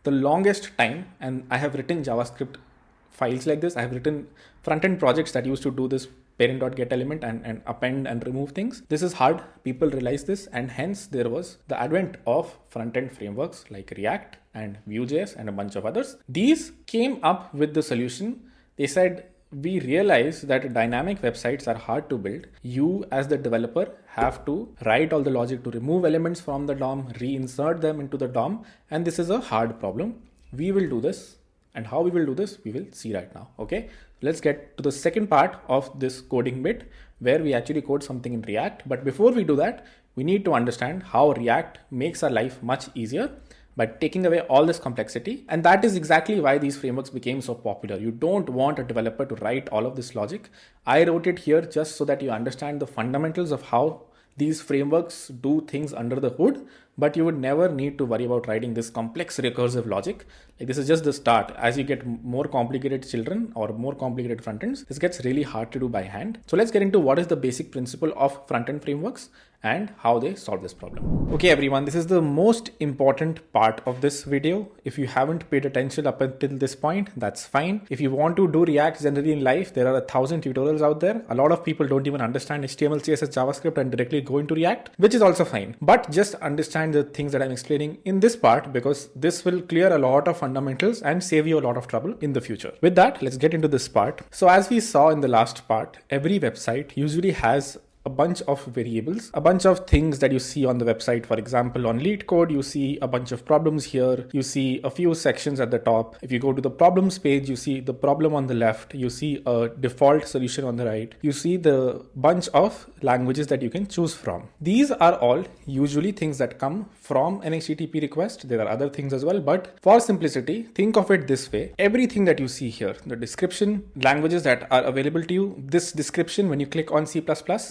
the longest time, and I have written JavaScript files like this. I have written front-end projects that used to do this parent.get element and append and remove things. This is hard. People realize this, and hence there was the advent of front-end frameworks like React and Vue.js and a bunch of others. These came up with the solution. They said, we realize that dynamic websites are hard to build. You as the developer have to write all the logic to remove elements from the DOM, reinsert them into the DOM, and this is a hard problem. We will do this, and how we will do this, we will see right now. Okay, let's get to the second part of this coding bit where we actually code something in React. But before we do that, we need to understand how React makes our life much easier by taking away all this complexity. And that is exactly why these frameworks became so popular. You don't want a developer to write all of this logic. I wrote it here just so that you understand the fundamentals of how these frameworks do things under the hood. but you would never need to worry about writing this complex recursive logic. Like, this is just the start. As you get more complicated children or more complicated front ends, this gets really hard to do by hand. So let's get into what is the basic principle of front end frameworks and how they solve this problem. Okay, everyone, this is the most important part of this video. If you haven't paid attention up until this point, that's fine. If you want to do React generally in life, there are 1,000 tutorials out there. A lot of people don't even understand HTML, CSS, JavaScript and directly go into React, which is also fine. But just understand the things that I'm explaining in this part, because this will clear a lot of fundamentals and save you a lot of trouble in the future. With that, let's get into this part. So as we saw in the last part, every website usually has a bunch of variables, a bunch of things that you see on the website. For example, on lead code, you see a bunch of problems here. You see a few sections at the top. If you go to the problems page, you see the problem on the left. You see a default solution on the right. You see the bunch of languages that you can choose from. These are all usually things that come from an HTTP request. There are other things as well, but for simplicity, think of it this way. Everything that you see here, the description, languages that are available to you, this description, when you click on C++,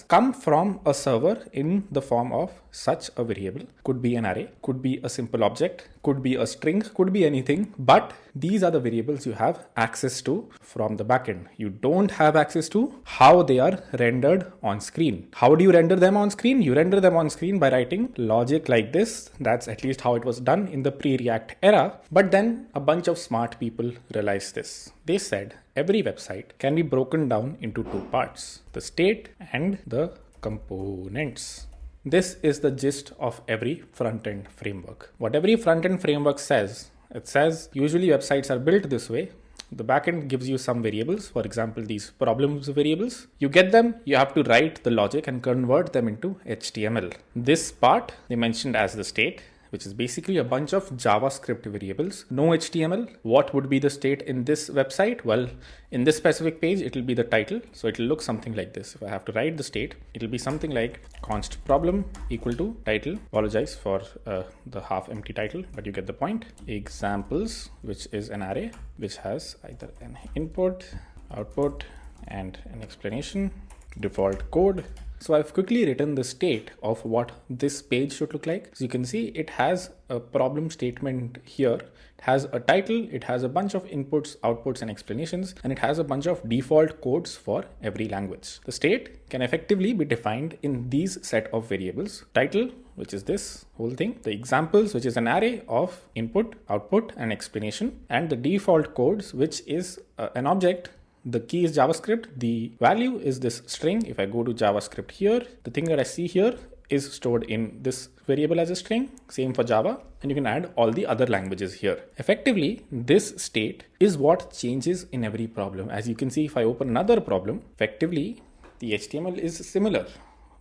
come from a server in the form of such a variable. Could be an array, could be a simple object, could be a string, could be anything, but these are the variables you have access to from the backend. You don't have access to how they are rendered on screen. How do you render them on screen? You render them on screen by writing logic like this. That's at least how it was done in the pre-React era. But then a bunch of smart people realized this. They said every website can be broken down into two parts, the state and the components. This is the gist of every front-end framework. What every front-end framework says, it says usually websites are built this way. The backend gives you some variables, for example, these problems variables. You get them, you have to write the logic and convert them into HTML. This part they mentioned as the state, which is basically a bunch of JavaScript variables, no HTML. What would be the state in this website? Well, in this specific page, it will be the title. So it will look something like this. If I have to write the state, it will be something like const problem equal to title. Apologize for the half empty title, but you get the point. Examples, which is an array, which has either an input, output, and an explanation, default code. So I've quickly written the state of what this page should look like. So you can see it has a problem statement here. It has a title, it has a bunch of inputs, outputs, and explanations, and it has a bunch of default codes for every language. The state can effectively be defined in these set of variables. Title, which is this whole thing, the examples, which is an array of input, output, and explanation, and the default codes, which is an object. The key is JavaScript. The value is this string. If I go to JavaScript here, the thing that I see here is stored in this variable as a string. Same for Java. And you can add all the other languages here. Effectively, this state is what changes in every problem. As you can see, if I open another problem, effectively, the HTML is similar.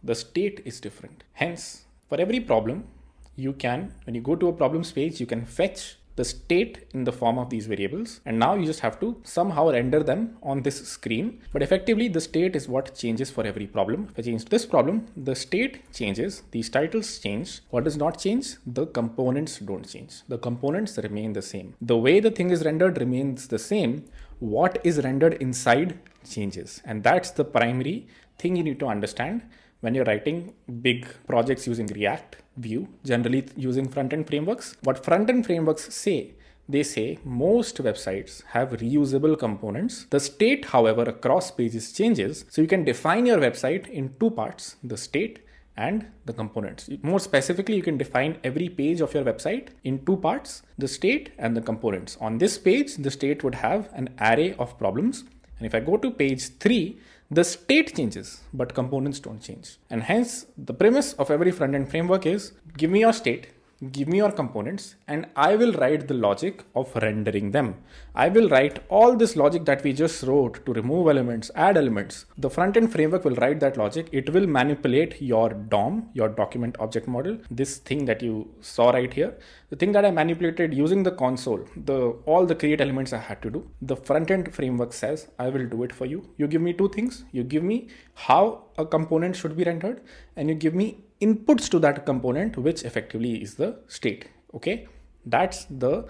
The state is different. Hence, for every problem, you can, when you go to a problems page, you can fetch the state in the form of these variables, and now you just have to somehow render them on this screen. But effectively, the state is what changes for every problem. If I change this problem, the state changes, these titles change. What does not change? The components don't change. The components remain the same. The way the thing is rendered remains the same. What is rendered inside changes, and that's the primary thing you need to understand when you're writing big projects using React, Vue, generally using front-end frameworks. What front-end frameworks say, they say most websites have reusable components. The state, however, across pages changes. So you can define your website in two parts, the state and the components. More specifically, you can define every page of your website in two parts, the state and the components. On this page, the state would have an array of problems. And if I go to page 3, the state changes, but components don't change. And hence, the premise of every front-end framework is, give me your state, give me your components, and I will write the logic of rendering them. I will write all this logic that we just wrote to remove elements, add elements. The front-end framework will write that logic. It will manipulate your DOM, your document object model, this thing that you saw right here. The thing that I manipulated using the console, all the create elements I had to do. The front-end framework says, I will do it for you. You give me two things. You give me how a component should be rendered, and you give me inputs to that component, which effectively is the state. Okay, that's the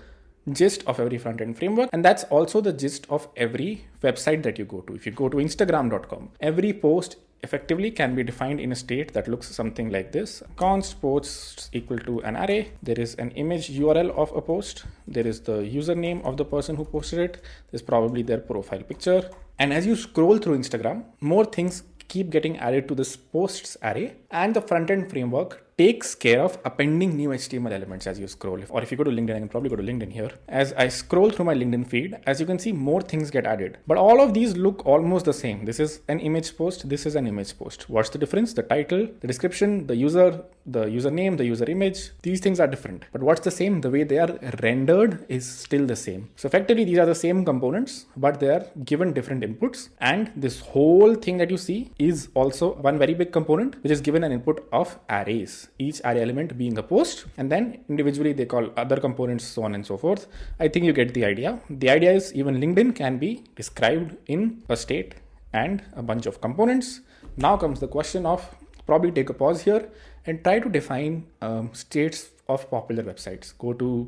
gist of every front-end framework. And that's also the gist of every website that you go to. If you go to Instagram.com, every post effectively can be defined in a state that looks something like this. Const posts equal to an array. There is an image URL of a post. There is the username of the person who posted it. There's probably their profile picture. And as you scroll through Instagram, more things keep getting added to this posts array, and the front-end framework takes care of appending new HTML elements as you scroll. Or if you go to LinkedIn, I can probably go to LinkedIn here. As I scroll through my LinkedIn feed, as you can see, more things get added. But all of these look almost the same. This is an image post. This is an image post. What's the difference? The title, the description, the user, the username, the user image. These things are different. But what's the same? The way they are rendered is still the same. So effectively, these are the same components, but they are given different inputs. And this whole thing that you see is also one very big component, which is given an input of arrays. Each array element being a post, and then individually they call other components, so on and so forth. I think you get the idea. The idea is even LinkedIn can be described in a state and a bunch of components. Now comes the question of, probably take a pause here and try to define states of popular websites.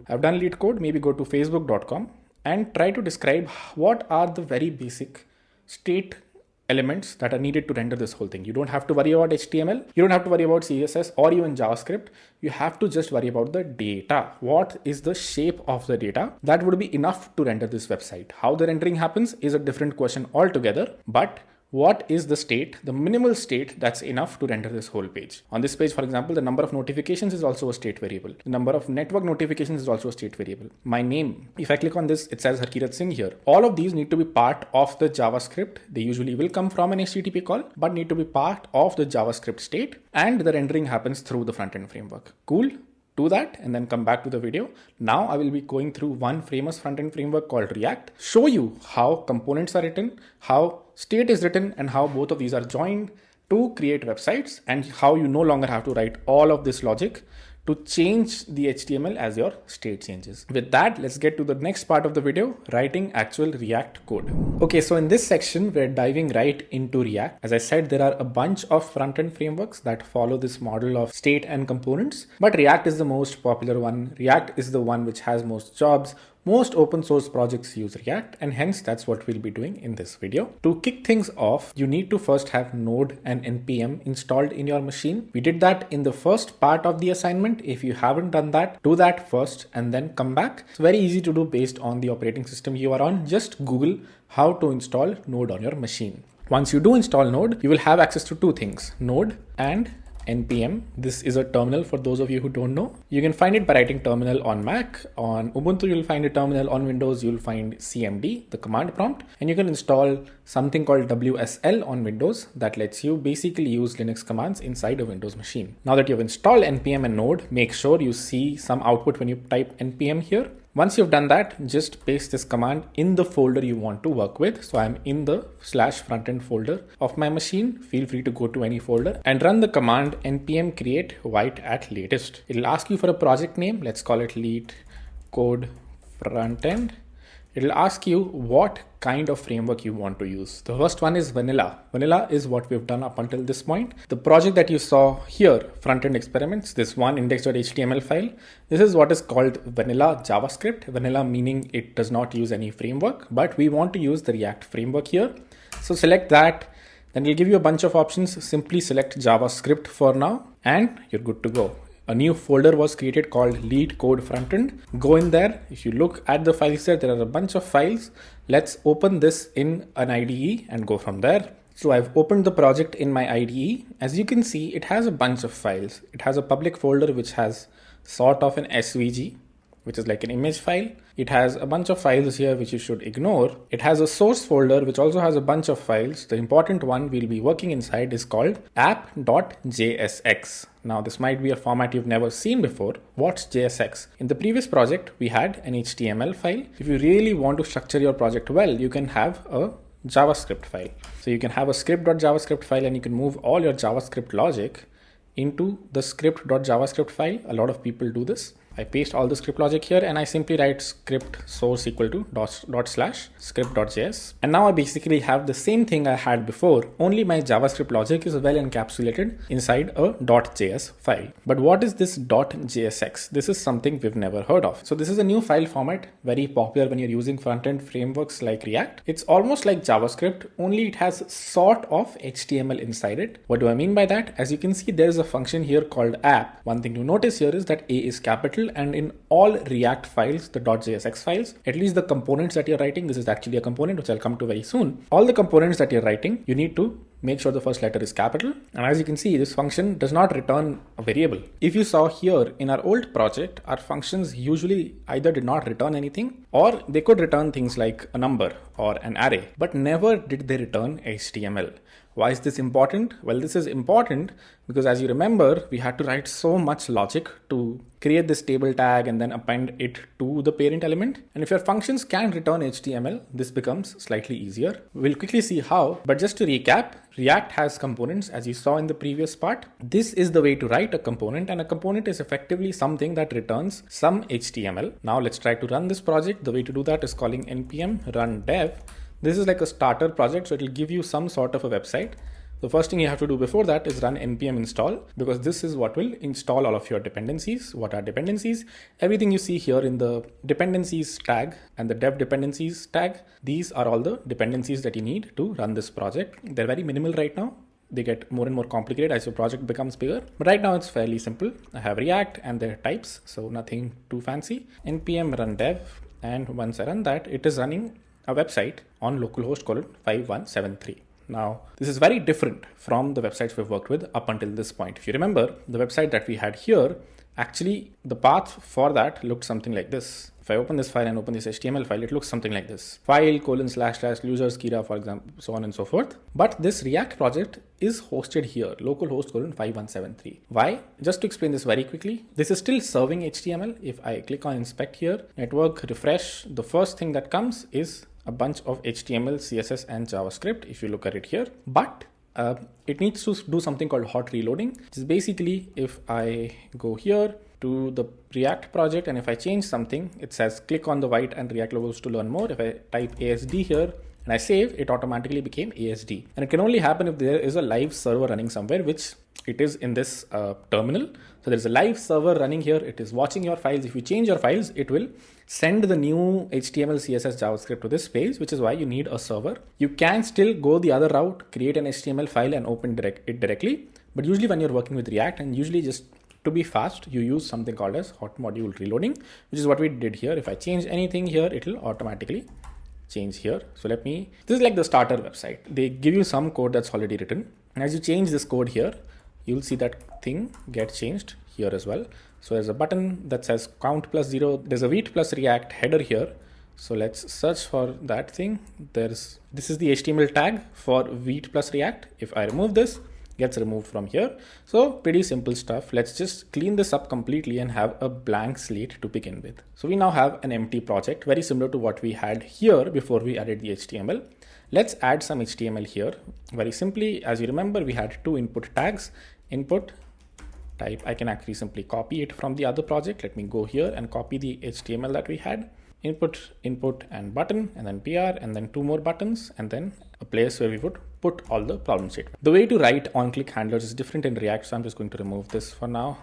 I've done lead code, maybe go to facebook.com and try to describe what are the very basic state elements that are needed to render this whole thing. You don't have to worry about HTML. You don't have to worry about CSS or even JavaScript. You have to just worry about the data. What is the shape of the data? That would be enough to render this website. How the rendering happens is a different question altogether, but what is the state, the minimal state that's enough to render this whole page? On this page, for example, the number of notifications is also a state variable. The number of network notifications is also a state variable. My name, if I click on this, it says Harkirat Singh here. All of these need to be part of the JavaScript. They usually will come from an HTTP call, but need to be part of the JavaScript state, and the rendering happens through the front-end framework. Cool. Do that and then come back to the video. Now I will be going through one famous front-end framework called React, show you how components are written, how state is written, and how both of these are joined to create websites, and how you no longer have to write all of this logic to change the HTML as your state changes. With that, let's get to the next part of the video, writing actual React code. Okay, so in this section, we're diving right into React. As I said, there are a bunch of front-end frameworks that follow this model of state and components, but React is the most popular one. React is the one which has most jobs. Most open source projects use React, and hence that's what we'll be doing in this video. To kick things off, you need to first have Node and NPM installed in your machine. We did that in the first part of the assignment. If you haven't done that, do that first and then come back. It's very easy to do based on the operating system you are on. Just Google how to install Node on your machine. Once you do install Node, you will have access to two things, Node and NPM. This is a terminal for those of you who don't know. You can find it by writing terminal on Mac. On Ubuntu, you'll find a terminal. On Windows, you'll find CMD, the command prompt. And you can install something called WSL on Windows that lets you basically use Linux commands inside a Windows machine. Now that you've installed NPM and Node, make sure you see some output when you type NPM here. Once you've done that, just paste this command in the folder you want to work with. So I'm in the /frontend folder of my machine. Feel free to go to any folder and run the command npm create white at latest. It'll ask you for a project name. Let's call it lead code frontend. It'll ask you what kind of framework you want to use. The first one is vanilla. Vanilla is what we've done up until this point. The project that you saw here, front-end experiments, this one index.html file, this is what is called vanilla JavaScript. Vanilla meaning it does not use any framework, but we want to use the React framework here. So select that, then it'll give you a bunch of options. Simply select JavaScript for now, and you're good to go. A new folder was created called lead code frontend. Go in there. If you look at the files there are a bunch of files. Let's open this in an IDE and go from there. So I've opened the project in my IDE. As you can see, it has a bunch of files. It has a public folder which has sort of an SVG, which is like an image file. It has a bunch of files here which you should ignore. It has a source folder which also has a bunch of files. The important one we'll be working inside is called app.jsx. Now this might be a format you've never seen before. What's JSX? In the previous project, we had an HTML file. If you really want to structure your project well, you can have a JavaScript file. So you can have a script.javascript file and you can move all your JavaScript logic into the script.javascript file. A lot of people do this. I paste all the script logic here and I simply write script source equal to dot slash script.js. And now I basically have the same thing I had before, only my JavaScript logic is well encapsulated inside a .js file. But what is this .jsx? This is something we've never heard of. So this is a new file format, very popular when you're using front-end frameworks like React. It's almost like JavaScript, only it has sort of HTML inside it. What do I mean by that? As you can see, there is a function here called app. One thing to notice here is that A is capital, and in all React files, the .jsx files, at least the components that you're writing, this is actually a component which I'll come to very soon. All the components that you're writing, you need to make sure the first letter is capital. And as you can see, this function does not return a variable. If you saw here in our old project, our functions usually either did not return anything or they could return things like a number or an array, but never did they return HTML. Why is this important? Well, this is important because as you remember, we had to write so much logic to create this table tag and then append it to the parent element. And if your functions can return HTML, this becomes slightly easier. We'll quickly see how, but just to recap, React has components as you saw in the previous part. This is the way to write a component, and a component is effectively something that returns some HTML. Now let's try to run this project. The way to do that is calling npm run dev. This is like a starter project, so it will give you some sort of a website. The first thing you have to do before that is run npm install, because this is what will install all of your dependencies. What are dependencies? Everything you see here in the dependencies tag and the dev dependencies tag, these are all the dependencies that you need to run this project. They're very minimal right now. They get more and more complicated as your project becomes bigger. But right now it's fairly simple. I have React and their types, so nothing too fancy. npm run dev, and once I run that, it is running a website on localhost 5173. Now, this is very different from the websites we've worked with up until this point. If you remember, the website that we had here, actually the path for that looked something like this. If I open this file and open this HTML file, it looks something like this. File : / users Kira, for example, so on and so forth. But this React project is hosted here, localhost 5173. Why? Just to explain this very quickly, this is still serving HTML. If I click on inspect here, network, refresh, the first thing that comes is a bunch of HTML, CSS, and JavaScript, if you look at it here. But it needs to do something called hot reloading, which is basically if I go here to the React project and if I change something, it says click on the white and React logos to learn more. If I type ASD here and I save, it automatically became ASD. And it can only happen if there is a live server running somewhere, which it is in this terminal. So there's a live server running here. It is watching your files. If you change your files, it will send the new HTML, CSS, JavaScript to this page, which is why you need a server. You can still go the other route, create an HTML file and open it directly. But usually when you're working with React, and usually just to be fast, you use something called as hot module reloading, which is what we did here. If I change anything here, it will automatically change here. So this is like the starter website. They give you some code that's already written. And as you change this code here, you'll see that thing get changed here as well. So there's a button that says count +0. There's a wheat plus React header here. So let's search for that thing. This is the HTML tag for wheat plus React. If I remove this, gets removed from here. So pretty simple stuff. Let's just clean this up completely and have a blank slate to begin with. So we now have an empty project, very similar to what we had here before we added the HTML. Let's add some HTML here. Very simply, as you remember, we had two input tags, input type. I can actually simply copy it from the other project. Let me go here and copy the HTML that we had. Input, and button, and then PR, and then two more buttons, and then a place where we would put all the problem statements. The way to write on-click handlers is different in React, so I'm just going to remove this for now.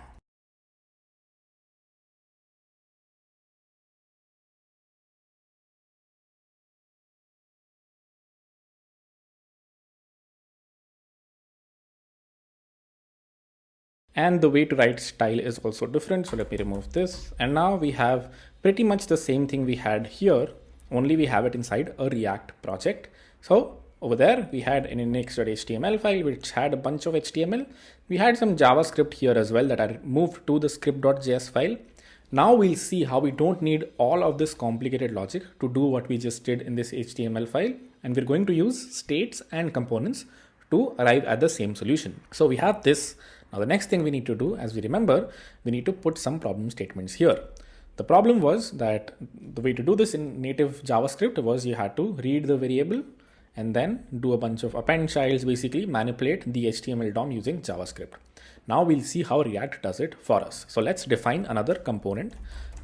And the way to write style is also different. So let me remove this. And now we have pretty much the same thing we had here, only we have it inside a React project. So over there, we had an index.html file, which had a bunch of HTML. We had some JavaScript here as well that I moved to the script.js file. Now we'll see how we don't need all of this complicated logic to do what we just did in this HTML file. And we're going to use states and components to arrive at the same solution. So we have this. Now the next thing we need to do, as we remember, we need to put some problem statements here. The problem was that the way to do this in native JavaScript was you had to read the variable and then do a bunch of append childs, basically manipulate the HTML DOM using JavaScript. Now we'll see how React does it for us. So let's define another component.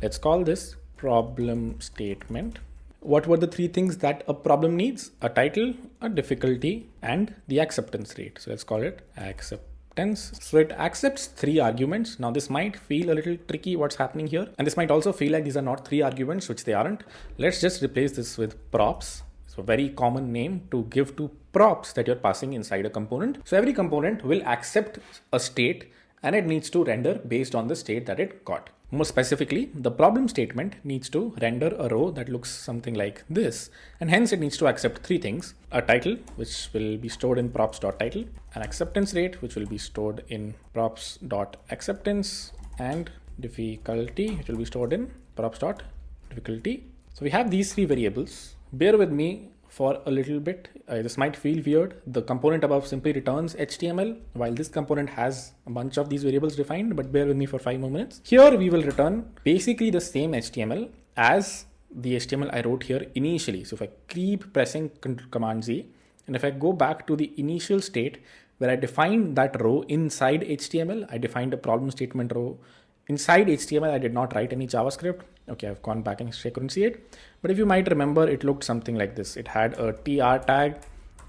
Let's call this problem statement. What were the three things that a problem needs? A title, a difficulty, and the acceptance rate. So let's call it acceptance. So it accepts 3 arguments. Now this might feel a little tricky what's happening here. And this might also feel like these are not 3 arguments, which they aren't. Let's just replace this with props. So a very common name to give to props that you're passing inside a component. So every component will accept a state and it needs to render based on the state that it got. More specifically, the problem statement needs to render a row that looks something like this, and hence it needs to accept 3 things: a title, which will be stored in props.title, an acceptance rate, which will be stored in props.acceptance, and difficulty, which will be stored in props.difficulty. So we have these 3 variables. Bear with me for a little bit. This might feel weird. The component above simply returns HTML, while this component has a bunch of these variables defined, but bear with me for 5 more minutes. Here we will return basically the same HTML as the HTML I wrote here initially. So if I keep pressing Command Z, and if I go back to the initial state where I defined that row inside HTML, I defined a problem statement row. Inside HTML, I did not write any JavaScript. Okay, I've gone back and I couldn't see it. But if you might remember, it looked something like this. It had a TR tag,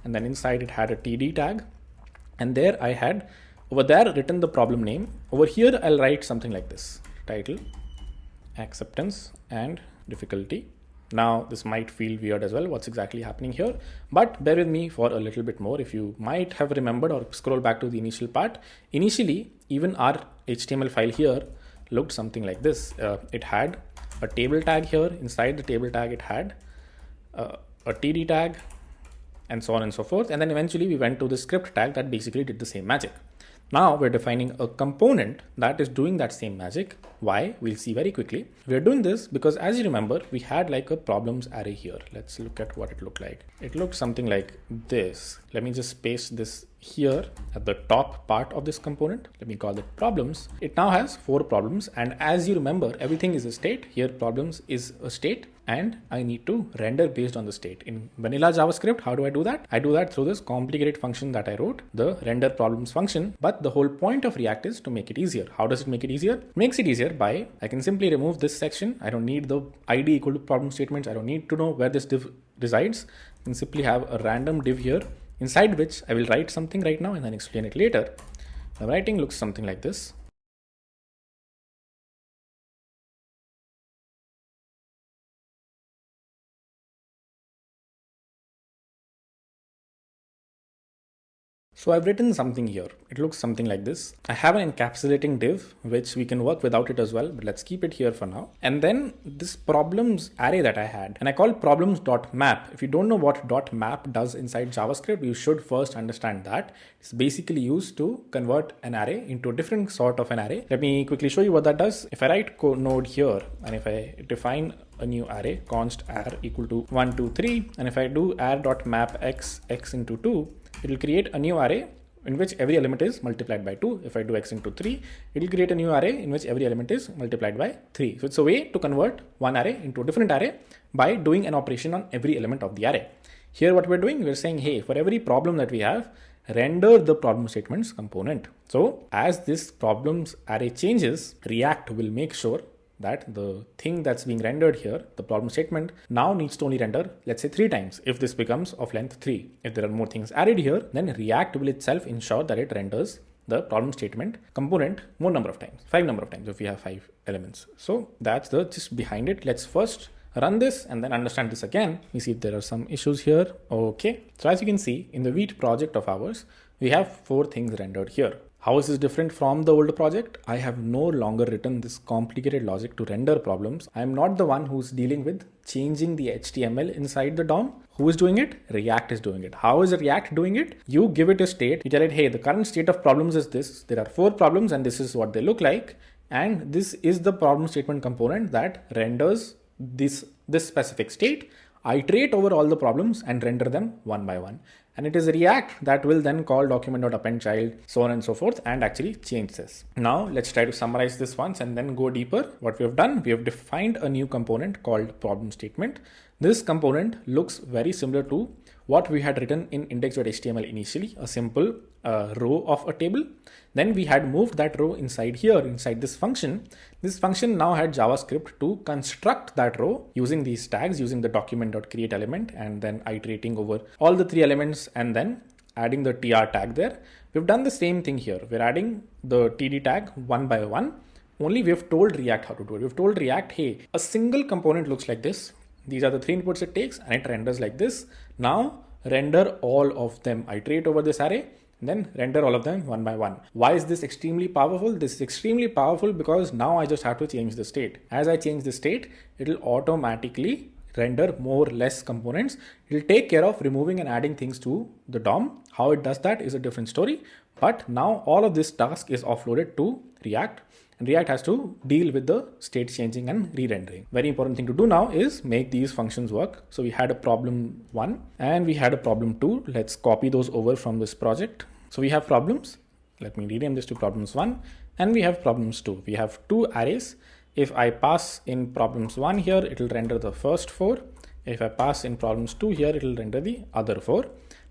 and then inside it had a TD tag. And there I had, over there, written the problem name. Over here, I'll write something like this: title, acceptance, and difficulty. Now, this might feel weird as well, what's exactly happening here, but bear with me for a little bit more. If you might have remembered or scroll back to the initial part, initially, even our HTML file here looked something like this. It had a table tag here. Inside the table tag, it had a TD tag, and so on and so forth. And then eventually we went to the script tag that basically did the same magic. Now we're defining a component that is doing that same magic. Why? We'll see very quickly. We're doing this because, as you remember, we had like a problems array here. Let's look at what it looked like. It looked something like this. Let me just paste this here at the top part of this component. Let me call it problems. It now has 4 problems. And as you remember, everything is a state. Here problems is a state, and I need to render based on the state. In vanilla JavaScript, how do I do that? I do that through this complicated function that I wrote, the render problems function. But the whole point of React is to make it easier. How does it make it easier? It makes it easier by, I can simply remove this section. I don't need the ID equal to problem statements. I don't need to know where this div resides. I can simply have a random div here, inside which I will write something right now and then explain it later. The writing looks something like this. So I've written something here. It looks something like this. I have an encapsulating div, which we can work without it as well, but let's keep it here for now. And then this problems array that I had, and I call problems.map. If you don't know what .map does inside JavaScript, you should first understand that. It's basically used to convert an array into a different sort of an array. Let me quickly show you what that does. If I write node here, and if I define a new array, const arr equal to 1, 2, 3, and if I do arr.map x into 2, it will create a new array in which every element is multiplied by 2. If I do x into 3, it will create a new array in which every element is multiplied by 3. So it's a way to convert one array into a different array by doing an operation on every element of the array. Here what we're doing, we're saying, hey, for every problem that we have, render the problem statements component. So as this problems array changes, React will make sure that the thing that's being rendered here, the problem statement, now needs to only render, let's say 3 times if this becomes of length 3. If there are more things added here, then React will itself ensure that it renders the problem statement component more number of times, 5 number of times if we have 5 elements. So that's the gist behind it. Let's first run this and then understand this again. We see if there are some issues here. Okay. So as you can see in the Wheat project of ours, we have 4 things rendered here. How is this different from the older project? I have no longer written this complicated logic to render problems. I am not the one who's dealing with changing the HTML inside the DOM. Who is doing it? React is doing it. How is React doing it? You give it a state. You tell it, hey, the current state of problems is this. There are 4 problems and this is what they look like. And this is the problem statement component that renders this specific state. Iterate over all the problems and render them one by one. And it is React that will then call document.appendChild, so on and so forth, and actually change this. Now let's try to summarize this once and then go deeper. What we have done, we have defined a new component called problem statement. This component looks very similar to what we had written in index.html initially, a simple row of a table. Then we had moved that row inside here, inside this function. This function now had JavaScript to construct that row using these tags, using the document.createElement, and then iterating over all the 3 elements and then adding the tr tag there. We've done the same thing here. We're adding the td tag one by one. Only we've told React how to do it. We've told React, hey, a single component looks like this. These are the 3 inputs it takes and it renders like this. Now render all of them, iterate over this array, and then render all of them one by one. Why is this extremely powerful? This is extremely powerful because now I just have to change the state. As I change the state, it'll automatically render more or less components. It'll take care of removing and adding things to the DOM. How it does that is a different story. But now all of this task is offloaded to React. And React has to deal with the state changing and re-rendering. Very important thing to do now is make these functions work. So we had a problem 1 and we had a problem 2. Let's copy those over from this project. So we have problems. Let me rename this to problems 1 and we have problems 2. We have 2 arrays. If I pass in problems 1 here, it will render the first 4. If I pass in problems 2 here, it will render the other 4.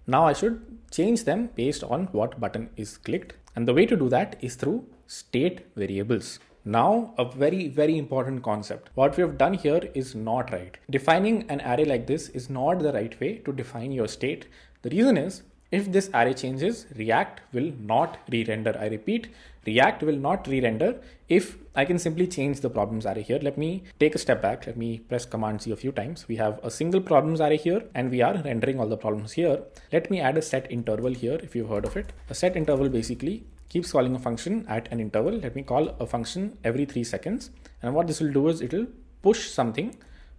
Now I should change them based on what button is clicked. And the way to do that is through state variables. Now, a very, very important concept. What we have done here is not right. Defining an array like this is not the right way to define your state. The reason is, if this array changes, React will not re-render. I repeat, React will not re-render if I can simply change the problems array here. Let me take a step back. Let me press Command C a few times. We have a single problems array here and we are rendering all the problems here. Let me add a set interval here if you've heard of it. A set interval basically keeps calling a function at an interval. Let me call a function every 3 seconds. And what this will do is it will push something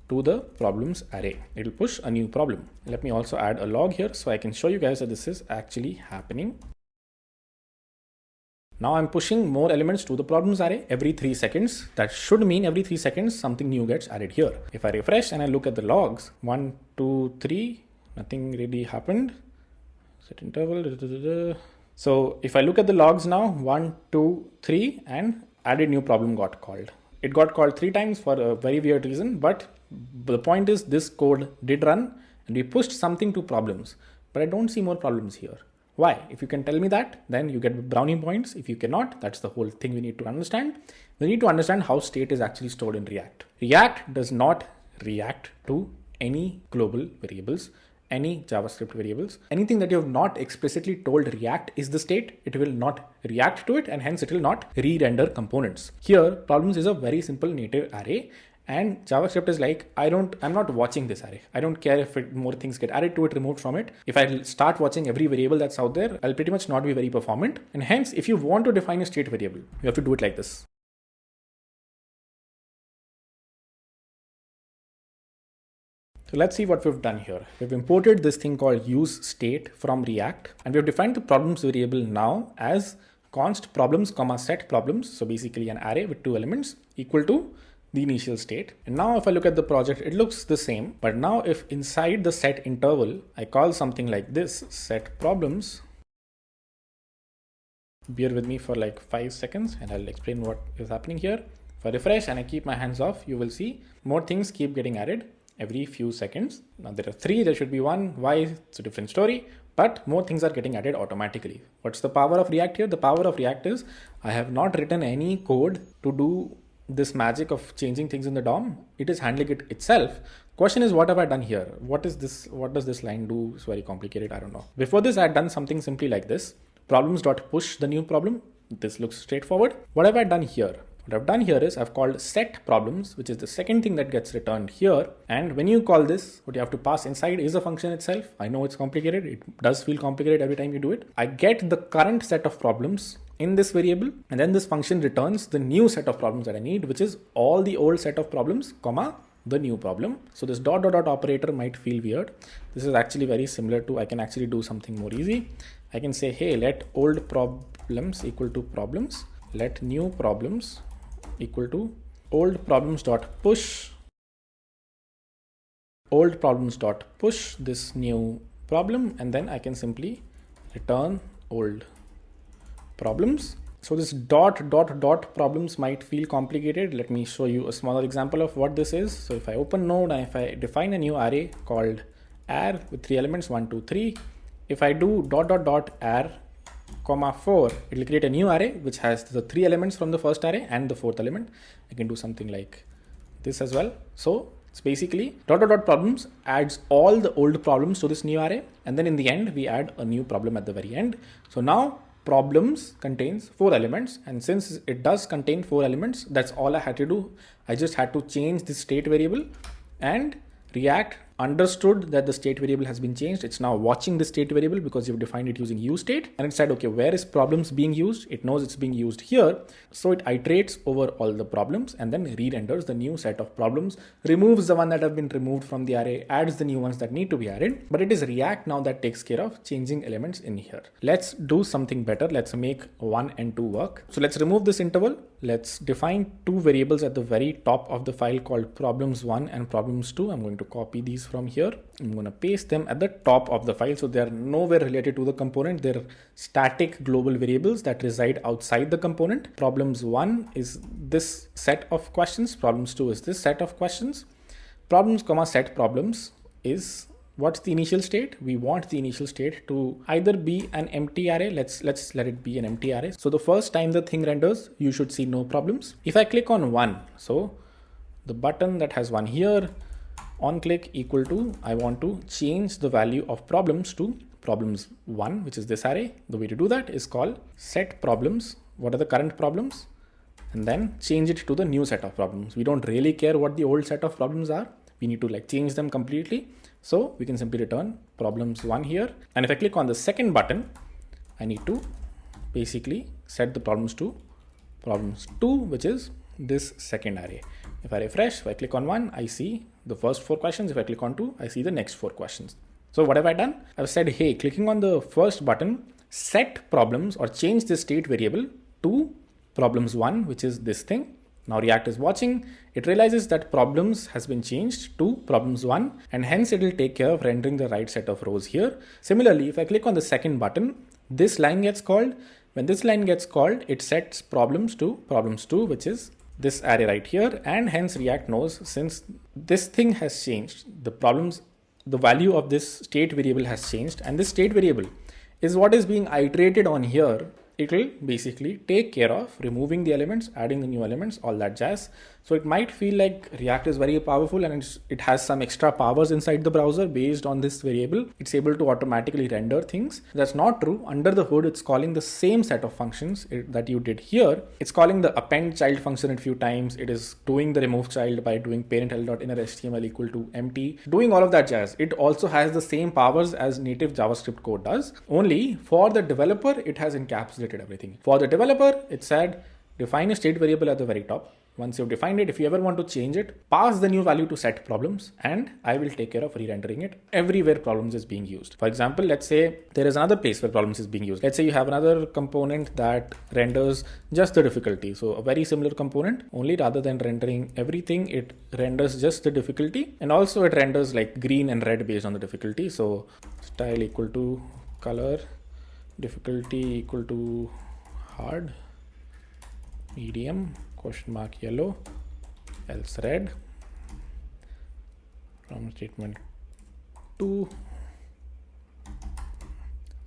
to the problems array. It will push a new problem. Let me also add a log here so I can show you guys that this is actually happening. Now I'm pushing more elements to the problems array every 3 seconds. That should mean every 3 seconds something new gets added here. If I refresh and I look at the logs, 1, 2, 3, nothing really happened. Set interval. So if I look at the logs now, 1, 2, 3, and added new problem got called. It got called 3 times for a very weird reason, but the point is this code did run and we pushed something to problems, but I don't see more problems here. Why? If you can tell me that, then you get brownie points. If you cannot, that's the whole thing we need to understand. We need to understand how state is actually stored in React. React does not react to any global variables, any JavaScript variables. Anything that you have not explicitly told React is the state, it will not react to it and hence it will not re-render components. Here, problems is a very simple native array and JavaScript is like, I'm not watching this array. I don't care if more things get added to it, removed from it. If I start watching every variable that's out there, I'll pretty much not be very performant. And hence, if you want to define a state variable, you have to do it like this. So let's see what we've done here. We've imported this thing called useState from React, and we've defined the problems variable now as const problems, set problems. So basically an array with 2 elements equal to the initial state. And now if I look at the project, it looks the same. But now if inside the set interval, I call something like this, set problems, bear with me for like 5 seconds and I'll explain what is happening here. If I refresh and I keep my hands off, you will see more things keep getting added every few seconds. Now there are 3, there should be 1. Why? It's a different story, but more things are getting added automatically. What's the power of React here? The power of React is I have not written any code to do this magic of changing things in the DOM. It is handling it itself. Question is, what have I done here? What is this? What does this line do? It's very complicated. I don't know. Before this, I had done something simply like this. Problems.push the new problem. This looks straightforward. What have I done here? What I've done here is I've called set problems, which is the second thing that gets returned here. And when you call this, what you have to pass inside is a function itself. I know it's complicated. It does feel complicated every time you do it. I get the current set of problems in this variable, and then this function returns the new set of problems that I need, which is all the old set of problems, comma, the new problem. So this dot dot dot operator might feel weird. This is actually very similar to, I can actually do something more easy. I can say, hey, let old problems equal to problems, let new problems equal to old problems dot push this new problem, and then I can simply return old problems. So this dot dot dot problems might feel complicated. Let me show you a smaller example of what this is. So if I open node and if I define a new array called arr with 3 elements, 1, 2, 3. If I do dot dot dot arr comma 4, it will create a new array which has the 3 elements from the first array and the 4th element. I can do something like this as well. So it's basically dot dot dot problems adds all the old problems to this new array, and then in the end we add a new problem at the very end. So now problems contains 4 elements, and since it does contain 4 elements, that's all I had to do. I just had to change the state variable, and React understood that the state variable has been changed. It's now watching the state variable because you've defined it using useState, and it said, okay, where is problems being used? It knows it's being used here. So it iterates over all the problems and then re-renders the new set of problems, removes the one that have been removed from the array, adds the new ones that need to be added. But it is React now that takes care of changing elements in here. Let's do something better. Let's make 1 and 2 work. So let's remove this interval. Let's define 2 variables at the very top of the file called problems1 and problems2. I'm going to copy these from here. I'm going to paste them at the top of the file. So they're nowhere related to the component. They're static global variables that reside outside the component. Problems1 is this set of questions. Problems2 is this set of questions. Problems comma set problems is what's the initial state? We want the initial state to either be an empty array. Let's let it be an empty array. So the first time the thing renders, you should see no problems. If I click on 1, so the button that has 1 here, on click equal to, I want to change the value of problems to problems1, which is this array. The way to do that is call set problems. What are the current problems? And then change it to the new set of problems. We don't really care what the old set of problems are. We need to change them completely. So we can simply return problems1 here. And if I click on the second button, I need to basically set the problems to problems2, which is this second array. If I refresh, if I click on 1, I see the first 4 questions. If I click on 2, I see the next 4 questions. So what have I done? I've said, hey, clicking on the first button, set problems or change the state variable to problems1, which is this thing. Now React is watching. It realizes that problems has been changed to problems1, and hence it will take care of rendering the right set of rows here. Similarly, if I click on the second button, this line gets called. When this line gets called, it sets problems to problems2, which is this array right here. And hence React knows, since this thing has changed, the value of this state variable has changed, and this state variable is what is being iterated on here. It will basically take care of removing the elements, adding the new elements, all that jazz. So it might feel like React is very powerful and it has some extra powers inside the browser based on this variable. It's able to automatically render things. That's not true. Under the hood, it's calling the same set of functions that you did here. It's calling the append child function a few times. It is doing the remove child by doing parent.inner.html equal to empty, doing all of that jazz. It also has the same powers as native JavaScript code does. Only for the developer, it has encapsulated everything. For the developer, it said define a state variable at the very top. Once you've defined it, if you ever want to change it, pass the new value to set problems, and I will take care of re-rendering it everywhere problems is being used. For example, let's say there is another place where problems is being used. Let's say you have another component that renders just the difficulty. So a very similar component, only rather than rendering everything, it renders just the difficulty. And also it renders green and red based on the difficulty. So style equal to color, difficulty equal to hard, medium, question mark yellow, else red, from statement 2.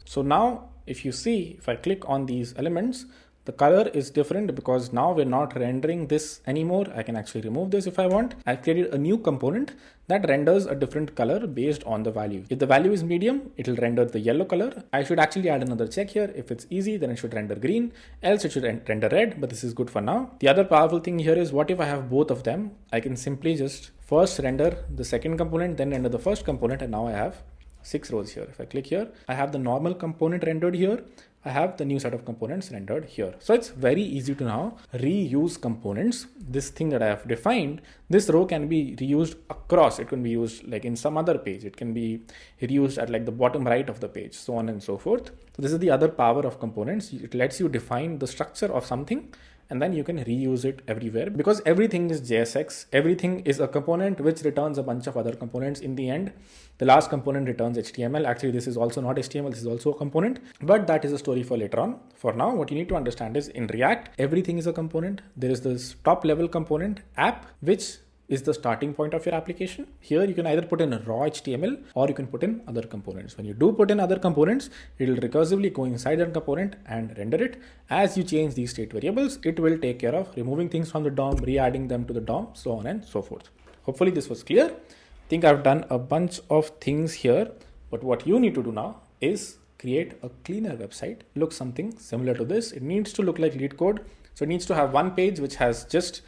So now if you see, if I click on these elements, the color is different because now we're not rendering this anymore. I can actually remove this if I want. I've created a new component that renders a different color based on the value. If the value is medium, it will render the yellow color. I should actually add another check here. If it's easy, then it should render green, else it should render red, but this is good for now. The other powerful thing here is, what if I have both of them? I can simply just first render the second component, then render the first component, and now I have 6 rows here. If I click here, I have the normal component rendered here. I have the new set of components rendered here. So it's very easy to now reuse components. This thing that I have defined, this row can be reused across. It can be used in some other page. It can be reused at the bottom right of the page, so on and so forth. So this is the other power of components. It lets you define the structure of something, and then you can reuse it everywhere, because everything is JSX. Everything is a component which returns a bunch of other components in the end. The last component returns HTML. Actually, this is also not HTML. This is also a component, but that is a story for later on. For now, what you need to understand is, in React, everything is a component. There is this top level component app, which is the starting point of your application. Here you can either put in a raw HTML or you can put in other components. When you do put in other components, it will recursively go inside that component and render it. As you change these state variables, it will take care of removing things from the DOM, re-adding them to the DOM, so on and so forth. Hopefully this was clear. I think I've done a bunch of things here, but what you need to do now is create a cleaner website. Look something similar to this. It needs to look like LeetCode. So it needs to have one page which has just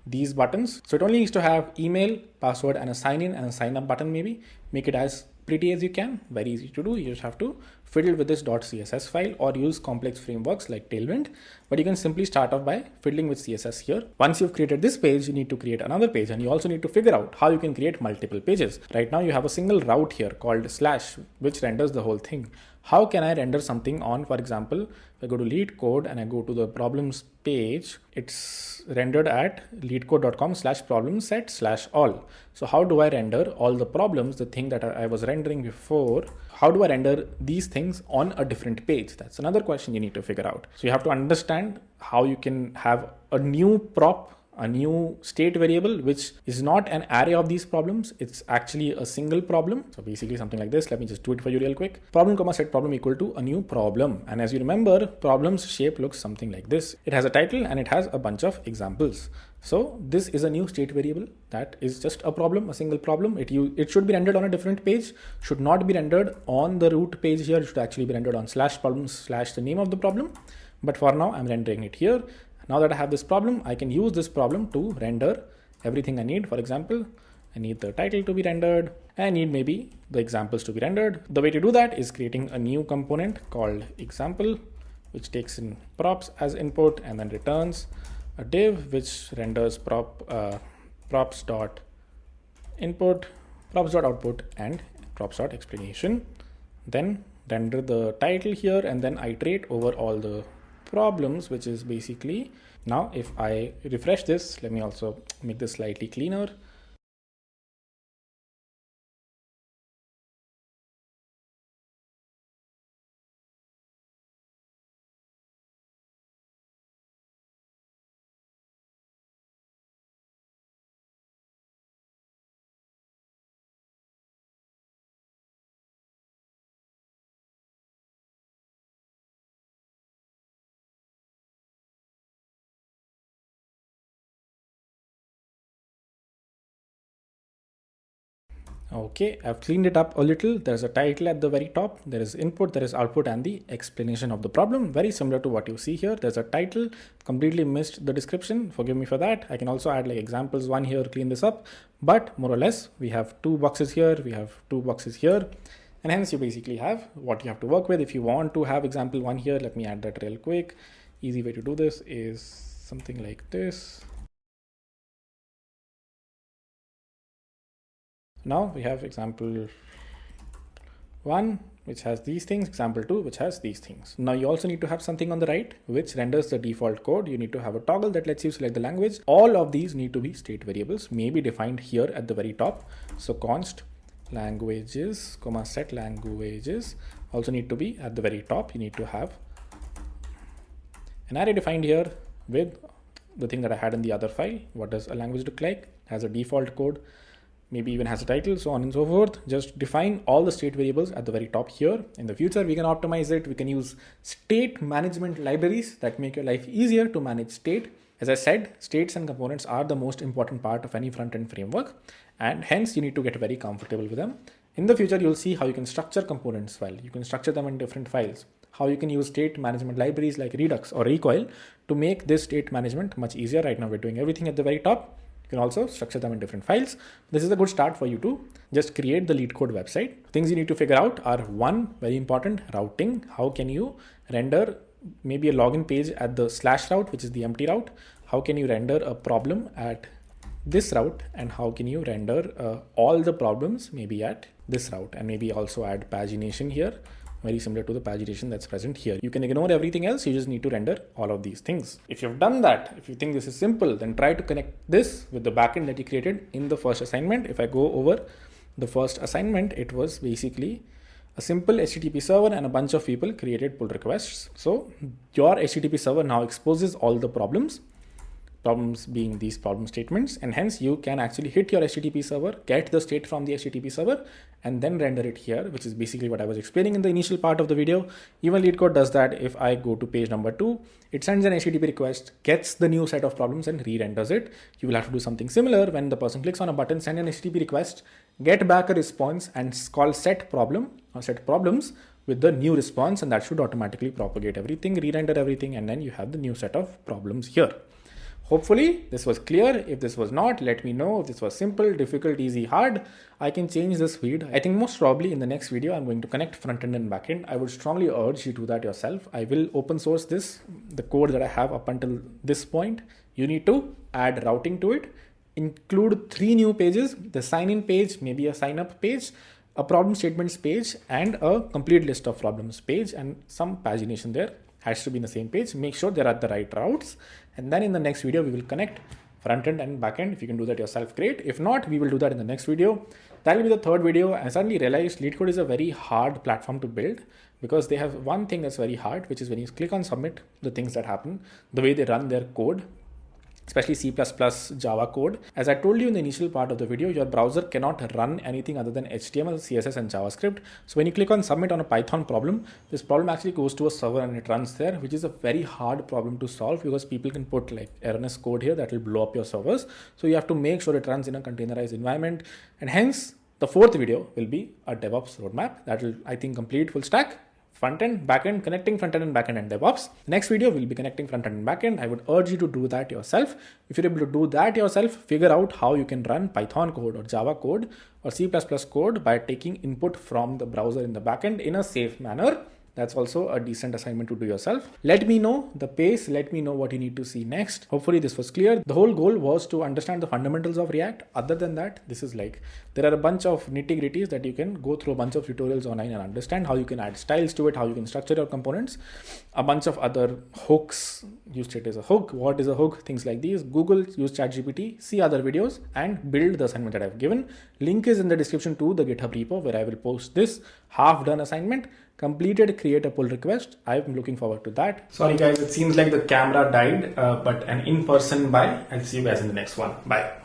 these buttons. So it only needs to have email, password, and a sign in and a sign up button maybe. Make it as pretty as you can. Very easy to do. You just have to fiddle with this .css file or use complex frameworks like Tailwind. But you can simply start off by fiddling with CSS here. Once you've created this page, you need to create another page, and you also need to figure out how you can create multiple pages. Right now you have a single route here called / which renders the whole thing. How can I render something on, for example, if I go to LeetCode and I go to the problems page, it's rendered at leetcode.com/problem-set/all. So how do I render all the problems, the thing that I was rendering before? How do I render these things on a different page? That's another question you need to figure out. So you have to understand how you can have a new prop, a new state variable, which is not an array of these problems. It's actually a single problem. So basically something like this. Let me just do it for you real quick. Problem, set problem equal to a new problem. And as you remember, problems shape looks something like this. It has a title and it has a bunch of examples. So this is a new state variable that is just a problem, a single problem. It should be rendered on a different page, should not be rendered on the root page here. It should actually be rendered on /problems/ the name of the problem. But for now, I'm rendering it here. Now that I have this problem, I can use this problem to render everything I need. For example, I need the title to be rendered. I need maybe the examples to be rendered. The way to do that is creating a new component called example, which takes in props as input and then returns a div which renders props.input, props.output, and props.explanation. Then render the title here and then iterate over all the problems, which is basically, now if I refresh this, let me also make this slightly cleaner. Okay, I've cleaned it up a little. There's a title at the very top. There is input, there is output, and the explanation of the problem. Very similar to what you see here. There's a title, completely missed the description. Forgive me for that. I can also add like examples one here, clean this up. But more or less, we have 2 boxes here. We have 2 boxes here. And hence you basically have what you have to work with. If you want to have example 1 here, let me add that real quick. Easy way to do this is something like this. Now we have example 1, which has these things, example 2, which has these things. Now you also need to have something on the right, which renders the default code. You need to have a toggle that lets you select the language. All of these need to be state variables, may be defined here at the very top. So const languages, set languages also need to be at the very top. You need to have an array defined here with the thing that I had in the other file. What does a language look like? Has a default code, maybe even has a title, so on and so forth. Just define all the state variables at the very top here. In the future, we can optimize it. We can use state management libraries that make your life easier to manage state. As I said, states and components are the most important part of any front-end framework, and hence you need to get very comfortable with them. In the future, you'll see how you can structure components well. You can structure them in different files. How you can use state management libraries like Redux or Recoil to make this state management much easier. Right now, we're doing everything at the very top. You can also structure them in different files. This is a good start for you to just create the LeetCode website. Things you need to figure out are 1, very important, routing. How can you render maybe a login page at the /route, which is the empty route? How can you render a problem at this route? And how can you render all the problems maybe at this route? And maybe also add pagination here, very similar to the pagination that's present here. You can ignore everything else. You just need to render all of these things. If you've done that, if you think this is simple, then try to connect this with the backend that you created in the first assignment. If I go over the first assignment, it was basically a simple HTTP server and a bunch of people created pull requests. So your HTTP server now exposes all the problems problems being these problem statements, and hence you can actually hit your HTTP server, get the state from the HTTP server, and then render it here, which is basically what I was explaining in the initial part of the video. Even LeetCode does that. If I go to page number 2, it sends an HTTP request, gets the new set of problems and re-renders it. You will have to do something similar. When the person clicks on a button, send an HTTP request, get back a response and call set problem or set problems with the new response, and that should automatically propagate everything, re-render everything, and then you have the new set of problems here. Hopefully this was clear. If this was not, let me know. If this was simple, difficult, easy, hard, I can change the speed. I think most probably in the next video, I'm going to connect front end and back end. I would strongly urge you to do that yourself. I will open source this, the code that I have up until this point. You need to add routing to it, include 3 new pages, the sign in page, maybe a sign up page, a problem statements page, and a complete list of problems page, and some pagination there. Has to be in the same page. Make sure they're at the right routes. And then in the next video, we will connect front end and back end. If you can do that yourself, great. If not, we will do that in the next video. That will be the third video. I suddenly realized LeetCode is a very hard platform to build because they have one thing that's very hard, which is when you click on submit, the things that happen, the way they run their code, especially C++, Java code. As I told you in the initial part of the video, your browser cannot run anything other than HTML, CSS, and JavaScript. So when you click on submit on a Python problem, this problem actually goes to a server and it runs there, which is a very hard problem to solve because people can put like erroneous code here that will blow up your servers. So you have to make sure it runs in a containerized environment. And hence the fourth video will be a DevOps roadmap that will, I think, complete full stack. Front end, back end, connecting front end and back end and DevOps. Next video, we'll be connecting front end and back end. I would urge you to do that yourself. If you're able to do that yourself, figure out how you can run Python code or Java code or C++ code by taking input from the browser in the back end in a safe manner. That's also a decent assignment to do yourself. Let me know the pace. Let me know what you need to see next. Hopefully this was clear. The whole goal was to understand the fundamentals of React. Other than that, this is like, there are a bunch of nitty gritties that you can go through a bunch of tutorials online and understand how you can add styles to it, how you can structure your components, a bunch of other hooks. Use it as a hook. What is a hook? Things like these. Google, use ChatGPT, see other videos and build the assignment that I've given. Link is in the description to the GitHub repo where I will post this half done assignment. Completed, create a pull request. I'm looking forward to that. Sorry guys, it seems like the camera died, but an in-person bye. I'll see you guys in the next one. Bye.